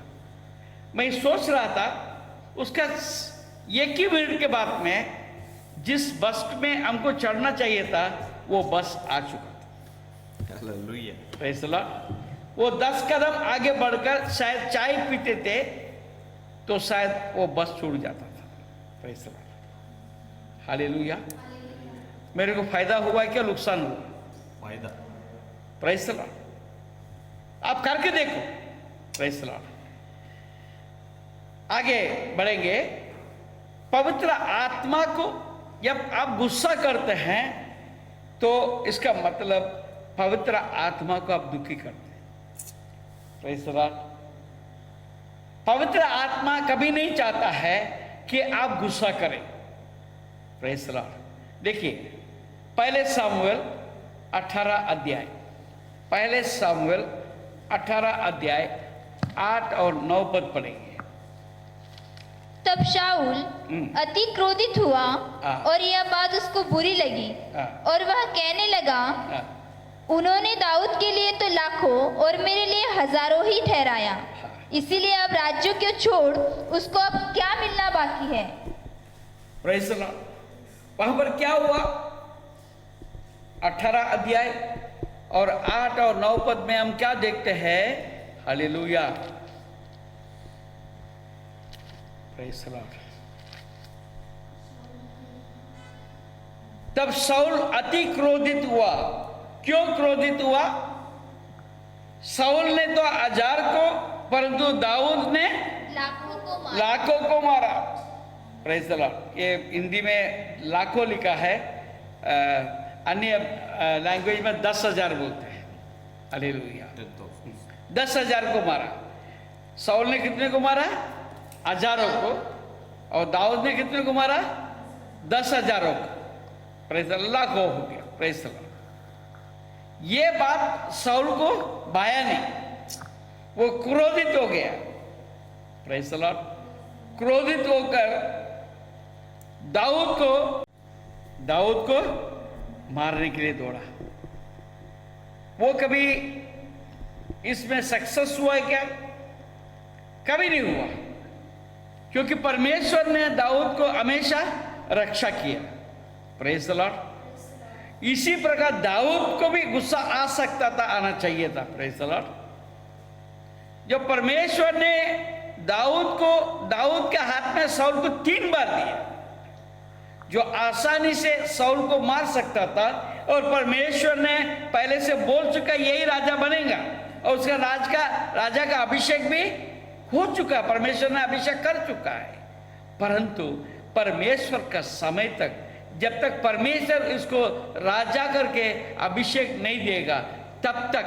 मैं सोच रहा था उसका एक ही मिनट के बाद में जिस बस में हमको चढ़ना चाहिए था वो बस आ चुका था। Hallelujah. Praise the Lord. वो 10 कदम आगे बढ़कर शायद चाय पीते थे तो शायद वो बस छूट जाता था। Praise the Lord. हालेलुया। मेरे को फायदा हुआ क्या नुकसान हुआ? फायदा। Praise the Lord. आप करके देखो। Praise the Lord. आगे बढ़ेंगे। पवित्र आत्मा को जब आप गुस्सा करते हैं तो इसका मतलब पवित्र आत्मा को आप दुखी करते हैं। Praise the Lord. पवित्र आत्मा कभी नहीं चाहता है कि आप गुस्सा करें। Praise the Lord. देखिए पहले सामुएल 18 अध्याय, पहले सामुएल 18 अध्याय 8 और 9 पद पढ़ेंगे। तब शाऊल अति क्रोधित हुआ और यह बात उसको बुरी लगी और वह कहने लगा, उन्होंने दाऊद के लिए तो लाखों और मेरे लिए हजारों ही ठहराया, इसीलिए अब राज्यों को छोड़ उसको अब क्या मिलना बाकी है। Praise the Lord. वहां पर क्या हुआ? 18 अध्याय और 8 और 9 पद में हम क्या देखते हैं? हालेलुया। Praise the Lord. तब शाऊल अति क्रोधित हुआ। क्यों क्रोधित हुआ? शाऊल ने तो 1000 को, परंतु दाऊद ने लाखों को मारा। Praise the Lord. ये हिंदी में लाखों लिखा है, अन्य लैंग्वेज में 10,000 बोलते हैं। हालेलुया। 10,000 को मारा। शाऊल ने कितने को मारा? 1000 को। और दाऊद ने कितने को मारा? 10,000 को। Praise the Lord. लाखों हो गया। Praise the Lord. ये बात शाऊल को भाया नहीं, वो क्रोधित हो गया। Praise the Lord. क्रोधित होकर दाऊद को मारने के लिए दौड़ा। वो कभी इसमें सक्सेस हुआ है क्या? कभी नहीं हुआ, क्योंकि परमेश्वर ने दाऊद को हमेशा रक्षा किया। Praise the Lord. इसी प्रकार दाऊद को भी गुस्सा आ सकता था, आना चाहिए था। Praise the Lord. जब परमेश्वर ने दाऊद के हाथ में शाऊल को 3 बार दिया, जो आसानी से शाऊल को मार सकता था, और परमेश्वर ने पहले से बोल चुका यही राजा बनेगा, और उसका राजा का अभिषेक भी हो चुका, परमेश्वर ने अभिषेक कर चुका है। परंतु परमेश्वर का समय तक, जब तक परमेश्वर इसको राजा करके अभिषेक नहीं देगा, तब तक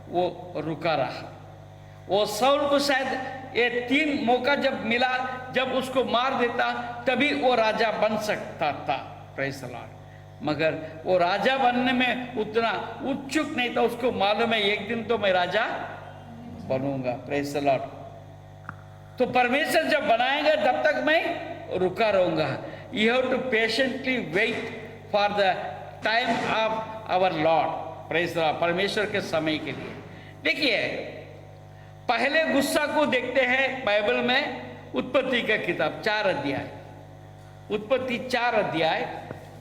वो रुका रहा। वो शाऊल को शायद ये 3 मौका जब मिला, जब उसको मार देता तभी वो राजा बन सकता था। Praise the Lord. मगर वो राजा बनने में उतना उत्सुक नहीं था। उसको मालूम है एक दिन तो मैं राजा बनूंगा। Praise the Lord. तो परमेश्वर जब बनाएगा तब तक मैं रुका रहूंगा। You have to patiently wait for the time of our Lord. Praise the Lord. परमेश्वर के समय के लिए। देखिए पहले गुस्सा को देखते हैं बाइबल में उत्पत्ति का किताब 4 अध्याय, उत्पत्ति 4 अध्याय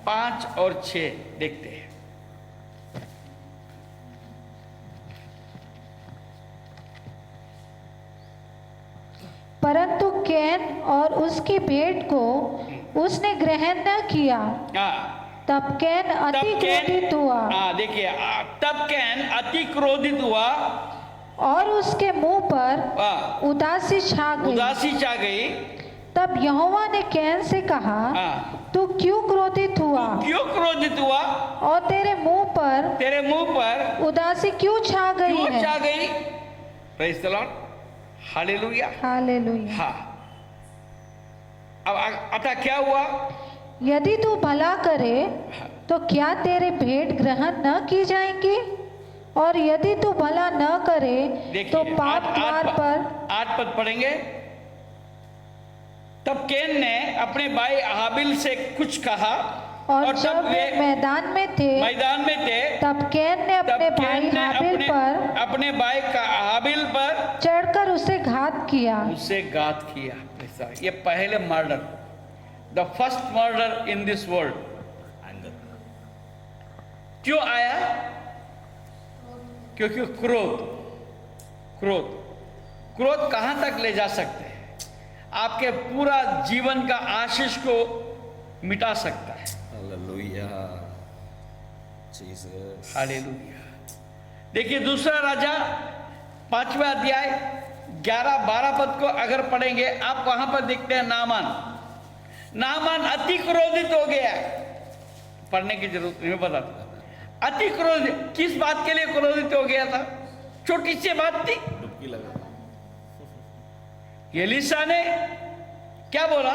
5 और 6 देखते हैं। परंतु कैन और उसकी भेंट को उसने ग्रहण न किया। तब कैन अति क्रोधित हुआ। देखिए तब कैन अति क्रोधित हुआ और उसके मुंह पर उदासी छा गई। तब यहोवा ने कैन से कहा, तू क्यों क्रोधित हुआ? और तेरे मुंह पर उदासी क्यों छा गई? Praise the Lord. Hallelujah. Hallelujah. हाँ। अब अतः क्या हुआ? यदि तू भला करे तो क्या तेरे भेंट ग्रहण न की जाएंगी? और यदि तू भला न करे तो देखिए पाप द्वार पर 8 पद पढ़ेंगे। तब कैन ने अपने भाई हाबिल से कुछ कहा और जब वे मैदान में थे तब कैन ने अपने भाई हाबिल पर अपने भाई का हाबिल पर चढ़कर उसे घात किया। ऐसा ये पहले murder, the first murder in this world. क्यों आया? क्योंकि क्रोध कहां तक ले जा सकते हैं? आपके पूरा जीवन का आशीष को मिटा सकता है। Hallelujah, Jesus, hallelujah. देखिए दूसरा राजा 5वां अध्याय 11-12 पद को अगर पढ़ेंगे आप, वहां पर देखते हैं नामान अति क्रोधित हो गया। पढ़ने की जरूरत नहीं, मैं बताता। अति क्रोधित, किस बात के लिए क्रोधित हो गया था? छोटी सी बात थी, डुबकी लगा। एलीशा ने क्या बोला?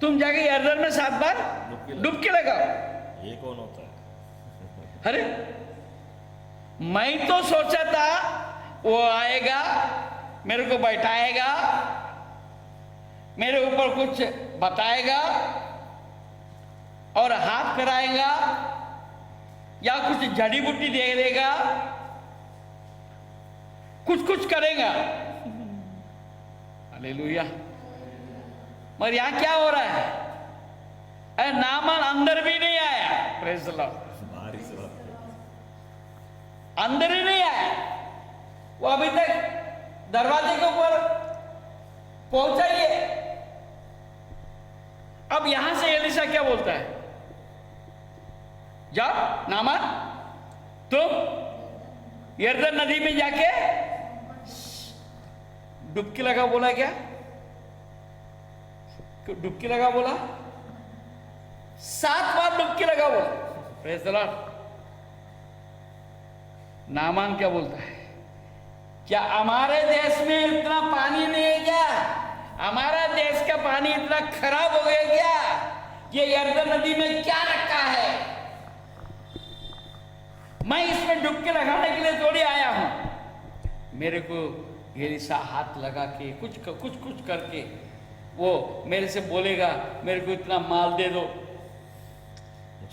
तुम जाके यर्दन में 7 बार डुबकी लगाओ। ये कौन होता है? अरे मैं तो सोचा था वो आएगा, मेरे को बैठाएगा, मेरे ऊपर कुछ बताएगा और हाथ फिराएगा या कुछ जड़ी बूटी दे देगा, कुछ करेगा। हालेलुया। मगर यहां क्या हो रहा है? अरे नामान अंदर भी नहीं आया। Praise the Lord. अंदर ही नहीं आया, वो अभी तक दरवाजे के ऊपर पहुंचा ही है। अब यहां से एलीशा क्या बोलता है? जाओ नामान, तुम यर्दन नदी में जाके डुबकी लगा। बोला क्या? डुबकी लगा बोला? 7 बार डुबकी लगा बोला। Praise the Lord. नामान क्या बोलता है? क्या हमारे देश में इतना पानी नहीं है क्या? हमारा देश का पानी इतना खराब हो गया क्या? ये यर्दन नदी में क्या रखा है? मैं इसमें डुबकी लगाने के लिए थोड़ी आया हूं। मेरे को एलीशा हाथ लगा के कुछ करके वो मेरे से बोलेगा, मेरे को इतना माल दे दो।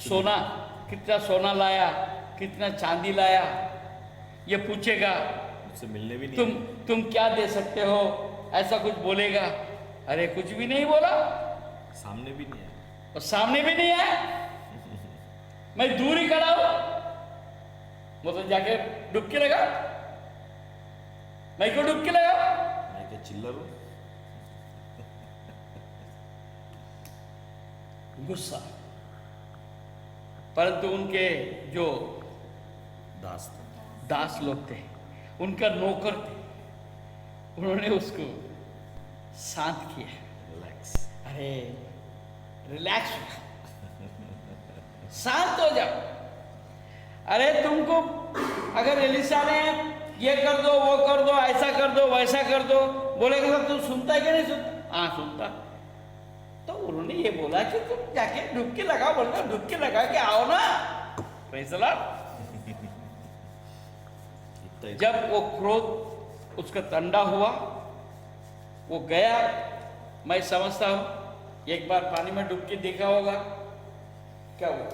सोना, कितना सोना लाया, कितना चांदी लाया, ये पूछेगा। मुझसे मिलने भी नहीं तुम क्या दे सकते हो? ऐसा कुछ बोलेगा। अरे कुछ भी नहीं बोला, सामने भी नहीं है, और सामने भी नहीं है। मैं दूर ही खड़ा हूं, मतलब जाके डुबकी लगा। मैं को डुबकी लगा, मैं क्या चिल्लर हूं? गुस्सा। परंतु उनके जो दास लोग थे, उनका नौकर थे, उन्होंने उसको शांत किया। रिलैक्स। अरे रिलैक्स, शांत हो जाओ। अरे तुमको अगर एलीशा ने ये कर दो, वो कर दो, ऐसा कर दो, वैसा कर दो बोलेगा तो तू सुनता है कि नहीं सुनता? हाँ सुनता। तो उन्होंने ये बोला कि तुम जाके डुबकी लगाओ। बोलते डुबकी लगा के आओ ना। Praise the Lord. जब वो क्रोध उसका ठंडा हुआ, वो गया। मैं समझता हूं एक बार पानी में डुबकी देखा होगा। क्या हुआ?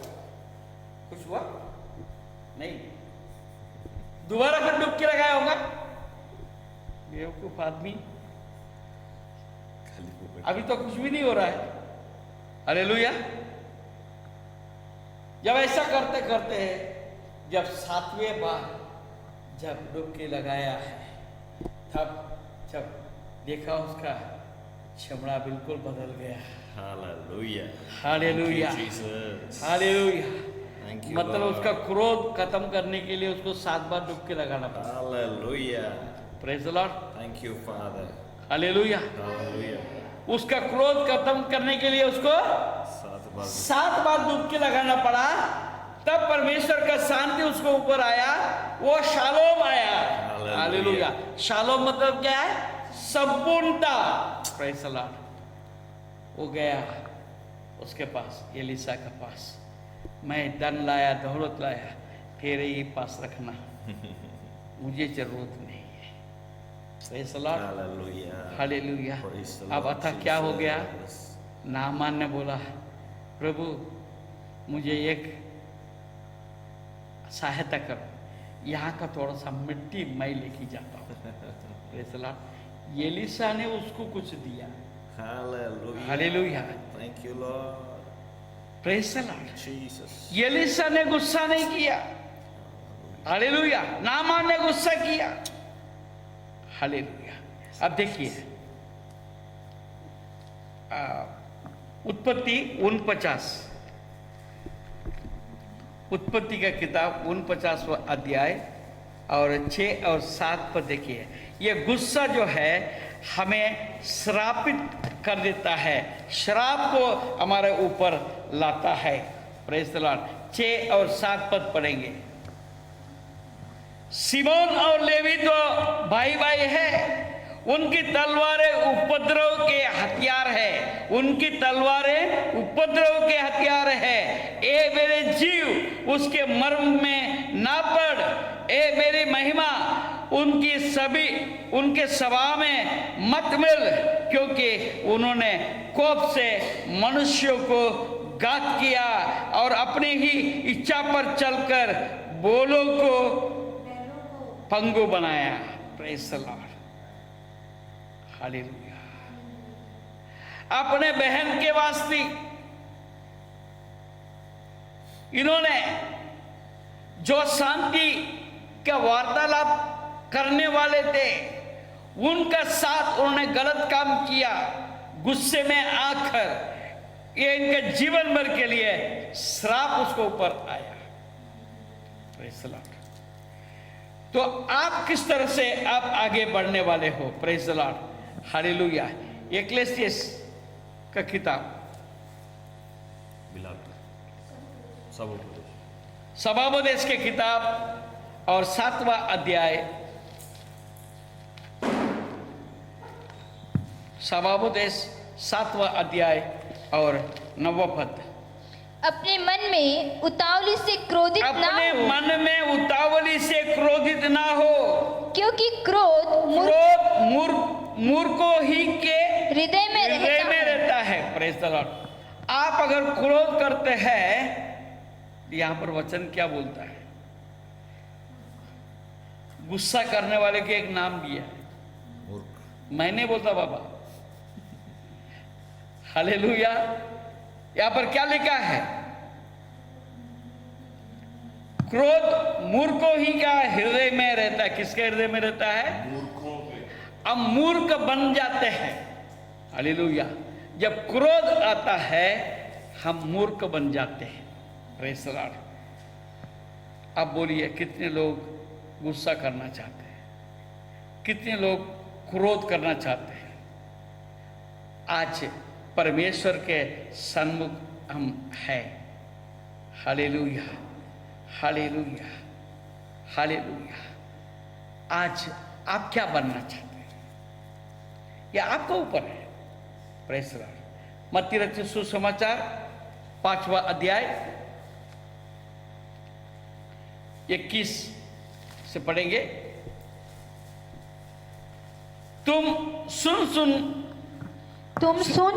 कुछ हुआ नहीं। दोबारा फिर डुबकी लगाया होगा। बेवकूफ आदमी, अभी तो कुछ भी नहीं हो रहा है। हालेलुया। जब ऐसा करते करते जब 7वें बार जब डुबकी लगाया है, तब जब देखा उसका चमड़ा बिल्कुल बदल गया। Hallelujah, hallelujah, Jesus, hallelujah. Thank you. मतलब उसका क्रोध खत्म करने के लिए उसको 7 बार डुबकी लगाना पड़ा। Hallelujah, praise the Lord. Thank you father. Hallelujah. Hallelujah. उसका क्रोध खत्म करने के लिए उसको 7 बार डुबकी लगाना पड़ा। तब परमेश्वर का शांति उसको ऊपर आया, वो शालोम आया। हालेलुया। शालोम मतलब क्या है? संपूर्णता। Praise the Lord. वो गया उसके पास, एलीशा के पास। मैं धन लाया, दौलत लाया, तेरे ही पास रखना। मुझे जरूरत नहीं है। Praise the Lord, Hallelujah. Hallelujah. Praise the अब Lord अतः क्या हो गया? Jesus. नामान ने बोला, प्रभु मुझे एक सहायता करो, यहाँ का थोड़ा सा मिट्टी मैं लेके जाता हूँ। Praise the Lord. एलीशा ने उसको कुछ दिया। Hallelujah. Hallelujah. Thank you, Lord. Praise the Lord. Jesus. Elisha ने गुस्सा नहीं किया। हालेलुया। नामान ने गुस्सा किया। हालेलुया। अब देखिए उत्पत्ति 49, उत्पत्ति का किताब 49वां अध्याय और 6 और 7 पर देखिए। ये गुस्सा जो है हमें श्रापित कर देता है, श्राप को हमारे ऊपर लाता है। Praise the Lord. 6 और 7 पद पढ़ेंगे। सिमोन और लेवी तो भाई भाई है, उनकी तलवारें उपद्रव के हथियार है, उनकी तलवारें उपद्रव के हथियार है। ए मेरे जीव उसके मर्म में ना पड़, ए मेरी महिमा उनके सभा में मत मिल, क्योंकि उन्होंने कोप से मनुष्यों को घात किया और अपनी ही इच्छा पर चलकर बोलों को पंगु बनाया। Praise the Lord. हालेलुया। अपने बहन के वास्ते इन्होंने जो शांति का वार्तालाप करने वाले थे उनका साथ उन्होंने गलत काम किया। गुस्से में आकर ये इनके जीवन भर के लिए श्राप उसको ऊपर आया। Praise the Lord. तो आप किस तरह से आप आगे बढ़ने वाले हो? Praise the Lord. हालेलुया। एक्लेसियस का किताब सभाोपदेश के किताब और 7वां अध्याय, सभाोपदेश 7वां अध्याय और 9वां पद। अपने मन में उतावली से क्रोधित ना हो। अपने मन में उतावली से क्रोधित ना हो, क्योंकि क्रोध मूर्खों ही के हृदय में रहता है। Praise the Lord. आप अगर क्रोध करते हैं, यहां पर वचन क्या बोलता है? गुस्सा करने वाले के एक नाम दिया है, मैं नहीं बोलता बाबा। हालेलुया। यहां पर क्या लिखा है? क्रोध मूर्खों ही का हृदय में रहता है। किसके हृदय में रहता है? मूर्खों के। अब मूर्ख बन जाते हैं। हालेलुया। जब क्रोध आता है हम मूर्ख बन जाते हैं। Praise the Lord. अब बोलिए, कितने लोग गुस्सा करना चाहते हैं? कितने लोग क्रोध करना चाहते हैं? आज परमेश्वर के सन्मुख हम हैं। Hallelujah, hallelujah, hallelujah. आज आप क्या बनना चाहते हैं? यह आपके ऊपर है। Praise the Lord. मत्ती रचित सुसमाचार 5वां अध्याय 21 से पढ़ेंगे। तुम सुन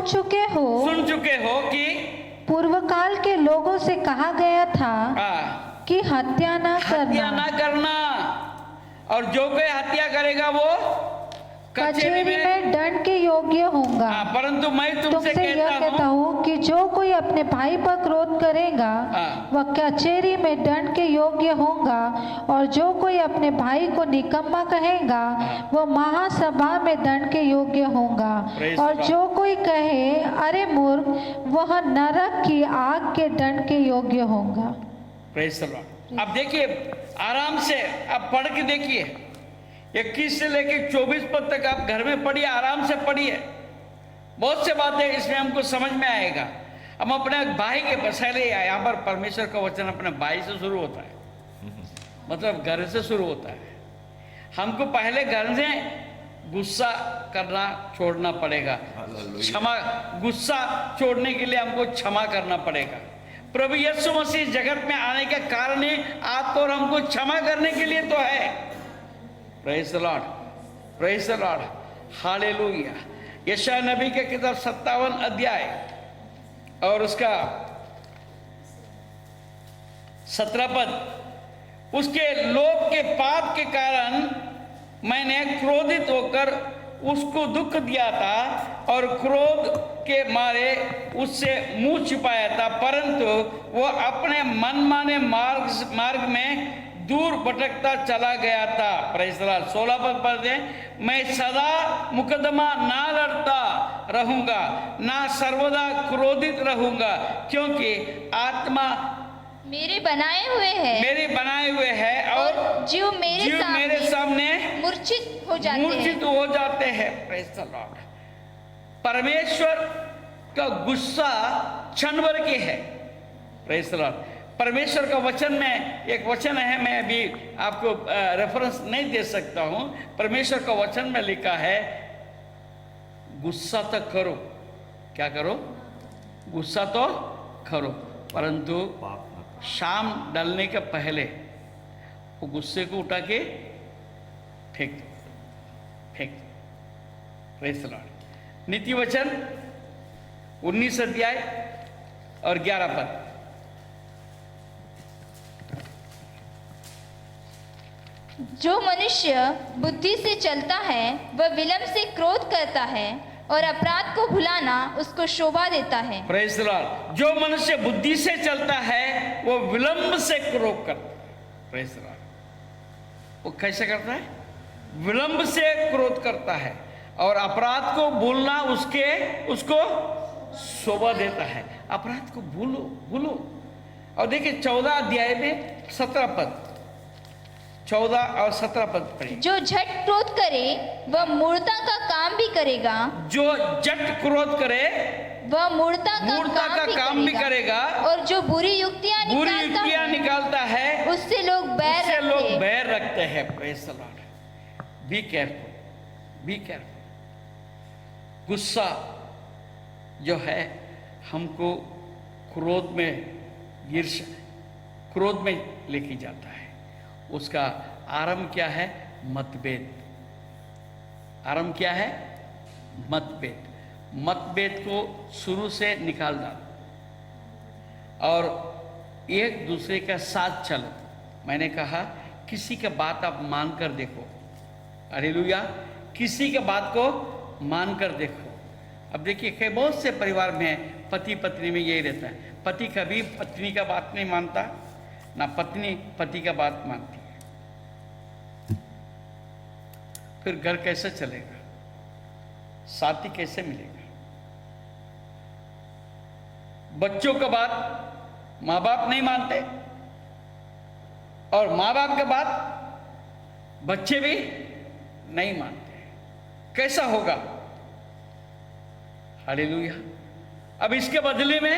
चुके हो कि पूर्व काल के लोगों से कहा गया था कि हत्या ना करना, और जो कोई हत्या करेगा वो कचहरी में दंड के योग्य होगा। परंतु मैं तुमसे कहता हूँ कि जो कोई अपने भाई पर क्रोध करेगा वह कचहरी में दंड के योग्य होगा, और जो कोई अपने भाई को निकम्मा कहेगा वह महासभा में दंड के योग्य होगा, और जो कोई कहे अरे मूर्ख वह नरक की आग के दंड के योग्य होगा। Praise the Lord. अब देखिए, आराम से आप पढ़ के देखिए। 21 से लेकर 24 पद तक आप घर में पढ़िए, आराम से पढ़िए। बहुत से बातें इसमें हमको समझ में आएगा। हम अपने भाई के पहले यहाँ पर परमेश्वर का वचन अपने भाई से शुरू होता है, मतलब घर से शुरू होता है। हमको पहले घर से गुस्सा करना छोड़ना पड़ेगा। क्षमा, गुस्सा छोड़ने के लिए हमको क्षमा करना पड़ेगा। प्रभु यीशु मसीह जगत में आने का कारण ही आपको और हमको क्षमा करने के लिए तो है। Praise the Lord, praise the Lord, hallelujah. यशायाह नबी के किताब 57 अध्याय और उसका 17 पद, उसके लोभ के पाप के कारण मैंने क्रोधित होकर उसको दुख दिया था और क्रोध के मारे उससे मुंह छिपाया था, परंतु वो अपने मनमाने मार्ग में दूर भटकता चला गया था। Praise the Lord. 16 पद पढ़ते, मैं सदा मुकदमा ना लड़ता रहूंगा, ना सर्वदा क्रोधित रहूंगा, क्योंकि आत्मा मेरे बनाए हुए है और जीव मेरे सामने मूर्छित हो जाते हैं। Praise the Lord. परमेश्वर का गुस्सा क्षण भर के है। Praise the Lord. परमेश्वर का वचन में एक वचन है, मैं अभी आपको रेफरेंस नहीं दे सकता हूं। परमेश्वर का वचन में लिखा है, गुस्सा तो करो, क्या करो? गुस्सा तो करो, परंतु शाम डलने के पहले वो गुस्से को उठा के फेंक दो। Praise the Lord. नीति वचन 19 अध्याय और 11 पद, जो मनुष्य बुद्धि से चलता है वह विलंब से क्रोध करता है और अपराध को भुलाना उसको शोभा देता है। Praise the Lord. जो मनुष्य बुद्धि से चलता है वो विलंब से क्रोध करता है। Praise the Lord. वो कैसे करता है? विलंब से क्रोध करता है और अपराध को भूलना उसको शोभा देता है। अपराध को भूलो। और देखिए 14 अध्याय में 17 पद, 14 और 17 पद पढ़िए। जो झट क्रोध करे वह मूर्खता का काम भी करेगा। जो झट क्रोध करे वह मूर्खता का काम भी करेगा। और जो बुरी युक्तियां निकालता है उससे लोग बैर रखते हैं। Praise the Lord. Be careful. गुस्सा जो है हमको क्रोध में लेके जाता है। उसका आरंभ क्या है? मतभेद। आरंभ क्या है? मतभेद को शुरू से निकाल डालो और एक दूसरे का साथ चलो। मैंने कहा किसी के बात आप मान कर देखो। हालेलुया। किसी के बात को मान कर देखो। अब देखिए कई बहुत से परिवार में पति पत्नी में यही रहता है, पति कभी पत्नी का बात नहीं मानता, ना पत्नी पति का बात मानती है। फिर घर कैसे चलेगा? साथी कैसे मिलेगा? बच्चों का बात माँ बाप नहीं मानते और माँ बाप के बात बच्चे भी नहीं मानते। कैसा होगा? हालेलुया। अब इसके बदले में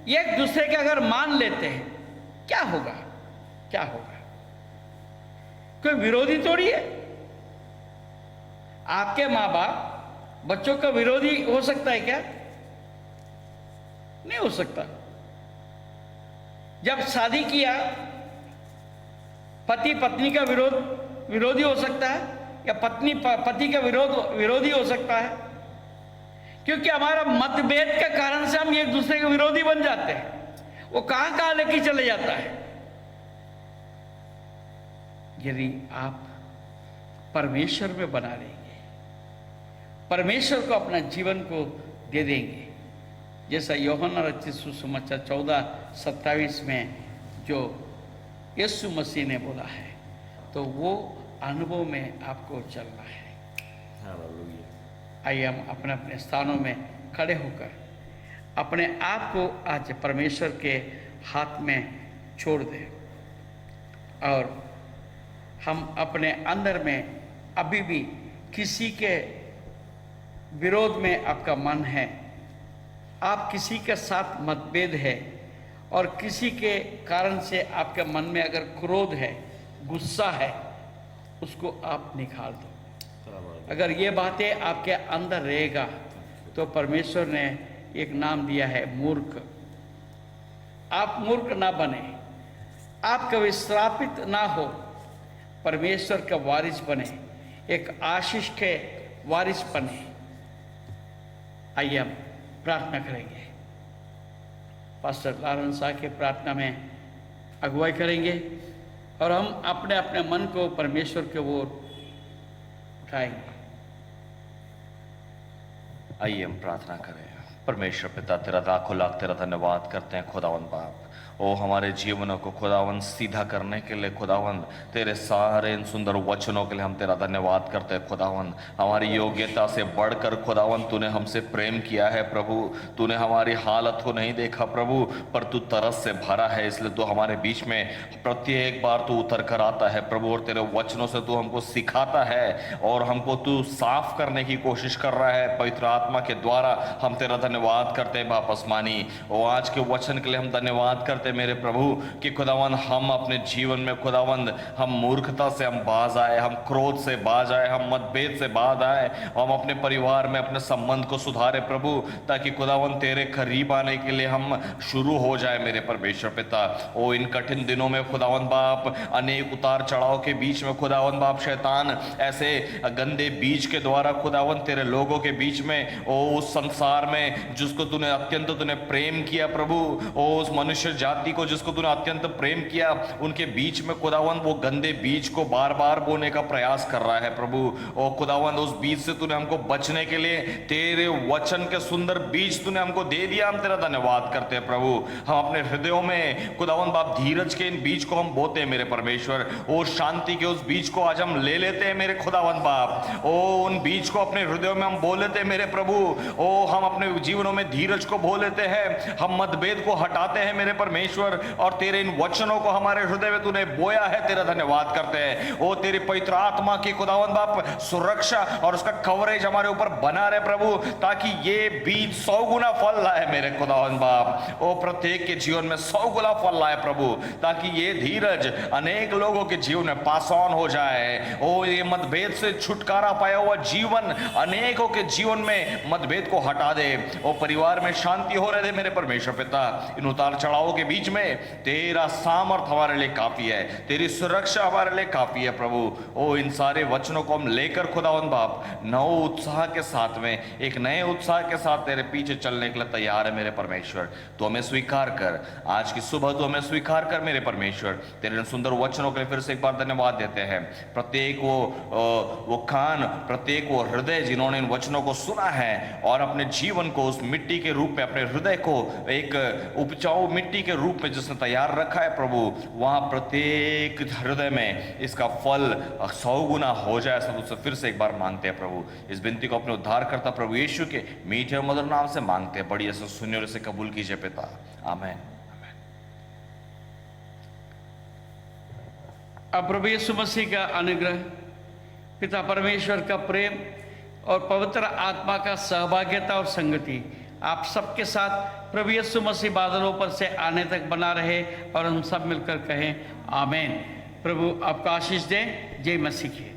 एक दूसरे के अगर मान लेते हैं, क्या होगा? कोई विरोधी थोड़ी है। आपके माँ बाप बच्चों का विरोधी हो सकता है क्या? नहीं हो सकता। जब शादी किया, पति पत्नी का विरोधी हो सकता है या पत्नी पति का विरोधी हो सकता है, क्योंकि हमारा मतभेद के कारण से हम एक दूसरे के विरोधी बन जाते हैं। वो कहां लेके चले जाता है। यदि आप परमेश्वर में बना लेंगे, परमेश्वर को अपना जीवन को दे देंगे, जैसा यूहन्ना रचित सुसमाचार 14:27 में जो यीशु मसीह ने बोला है, तो वो अनुभव में आपको चलना है। आइए हम अपने अपने स्थानों में खड़े होकर अपने आप को आज परमेश्वर के हाथ में छोड़ दें और हम अपने अंदर में अभी भी किसी के विरोध में आपका मन है, आप किसी के साथ मतभेद है और किसी के कारण से आपके मन में अगर क्रोध है, गुस्सा है, उसको आप निकाल दो। अगर ये बातें आपके अंदर रहेगा तो परमेश्वर ने एक नाम दिया है मूर्ख। आप मूर्ख ना बने, आप कभी श्रापित ना हो, परमेश्वर का वारिस बने, एक आशीष के वारिस बने। आइए हम प्रार्थना करेंगे। पास्टर लॉरेंस के प्रार्थना में अगुवाई करेंगे और हम अपने अपने मन को परमेश्वर के ओर उठाएंगे। आइए हम प्रार्थना करें। परमेश्वर पिता, तेरा लाखों लाख तेरा धन्यवाद करते हैं खुदावंद बाप। ओ हमारे जीवनों को खुदावंद सीधा करने के लिए खुदावंद, तेरे सारे इन सुंदर वचनों के लिए हम तेरा धन्यवाद करते हैं खुदावंद। हमारी योग्यता से बढ़कर खुदावंद तूने हमसे प्रेम किया है प्रभु। तूने हमारी हालत को नहीं देखा प्रभु, पर तू तरस से भरा है, इसलिए तू हमारे बीच में प्रत्येक बार तू उतर कर आता है प्रभु, और तेरे वचनों से तू हमको सिखाता है और हमको तू साफ करने की कोशिश कर रहा है पवित्र आत्मा के द्वारा। हम तेरा धन्यवाद करते हैं बाप आसमानी। और आज के वचन के लिए हम धन्यवाद करते मेरे प्रभु कि खुदावंद हम अपने जीवन में खुदावंद हम मूर्खता से हम बाज आए, हम क्रोध से बाज आए, हम मतभेद से बाज आए, हम अपने परिवार में अपने संबंध को सुधारे प्रभु, ताकि खुदावंद तेरे करीब आने के लिए हम शुरू हो जाए मेरे परमेश्वर पिता। ओ इन कठिन दिनों में खुदावंद बाप अनेक उतार चढ़ाव के बीच में खुदावंद बाप शैतान ऐसे गंदे बीज के द्वारा खुदावंद तेरे लोगों के बीच में, ओ उस संसार में जिसको तूने अत्यंत तूने प्रेम किया प्रभु, ओ उस मनुष्य जाति को जिसको तूने अत्यंत प्रेम किया, उनके बीच में खुदावंद वो गंदे बीज को बार बार बोने का प्रयास कर रहा है प्रभु। ओ खुदावंद उस बीज से तूने हमको बचने के लिए तेरे वचन के सुंदर बीज तूने हमको दे दिया। हम तेरा धन्यवाद करते हैं प्रभु। हम अपने हृदयों में खुदावंद बाप धीरज के इन बीज को हम बोते हैं मेरे परमेश्वर। ओ शांति के उस बीज को आज हम ले लेते हैं मेरे खुदावंद बाप। ओ उन बीज को अपने हृदयों में हम बो लेते हैं मेरे प्रभु। ओ हम अपने जीवनों में धीरज को बो लेते हैं, हम मतभेद को हटाते हैं मेरे परमेश्वर, और तेरे इन वचनों को हमारे हृदय में तूने बोया है। तेरा धन्यवाद करते हैं। ओ तेरी पवित्र आत्मा की खुदावंद बाप सुरक्षा और उसका कवरेज हमारे ऊपर बना रहे प्रभु, ताकि ये बीज 100 गुना फल लाए मेरे खुदावंद बाप। ओ प्रत्येक के जीवन में 100 गुना फल लाए प्रभु, ताकि ये धीरज अनेक लोगों के जीवन में पास ऑन हो जाए। ओ ये मतभेद से छुटकारा पाया हुआ जीवन अनेकों के जीवन में मतभेद को हटा दे। ओ परिवार में शांति हो रहे दे मेरे परमेश्वर पिता। इन उतार चढ़ावों के बीच में तेरा सामर्थ हमारे लिए काफी है, तेरी सुरक्षा हमारे लिए काफी है प्रभु। ओ इन सारे वचनों को हम लेकर खुदावंद बाप नए उत्साह के साथ में, एक नए उत्साह के साथ तेरे पीछे चलने के लिए तैयार है मेरे परमेश्वर। तो हमें स्वीकार कर, आज की सुबह तो हमें स्वीकार कर मेरे परमेश्वर। तेरे सुंदर वचनों के लिए फिर से एक बार धन्यवाद देते हैं। प्रत्येक वो कान, प्रत्येक वो हृदय जिन्होंने इन वचनों को सुना है और अपने जीवन को उस मिट्टी के रूप में, अपने हृदय को एक उपजाऊ मिट्टी के रूप में जिसने तैयार रखा है प्रभु, वहां प्रत्येक हृदय में इसका फल 100 गुना हो जाए। सब उससे फिर से एक बार मांगते हैं प्रभु। इस विनती को अपने उद्धार करता प्रभु यीशु के मीठे और मधुर नाम से मांगते हैं। बड़ी ऐसे सुनिए और इसे कबूल कीजिए पिता, आमीन। अब प्रभु यीशु मसीह का अनुग्रह, पिता परमेश्वर का प्रेम और पवित्र आत्मा का सहभागिता और संगति आप सबके साथ प्रभु यीशु मसीह बादलों पर से आने तक बना रहे, और हम सब मिलकर कहें आमीन। प्रभु आपका आशीष दे। जय मसीह की।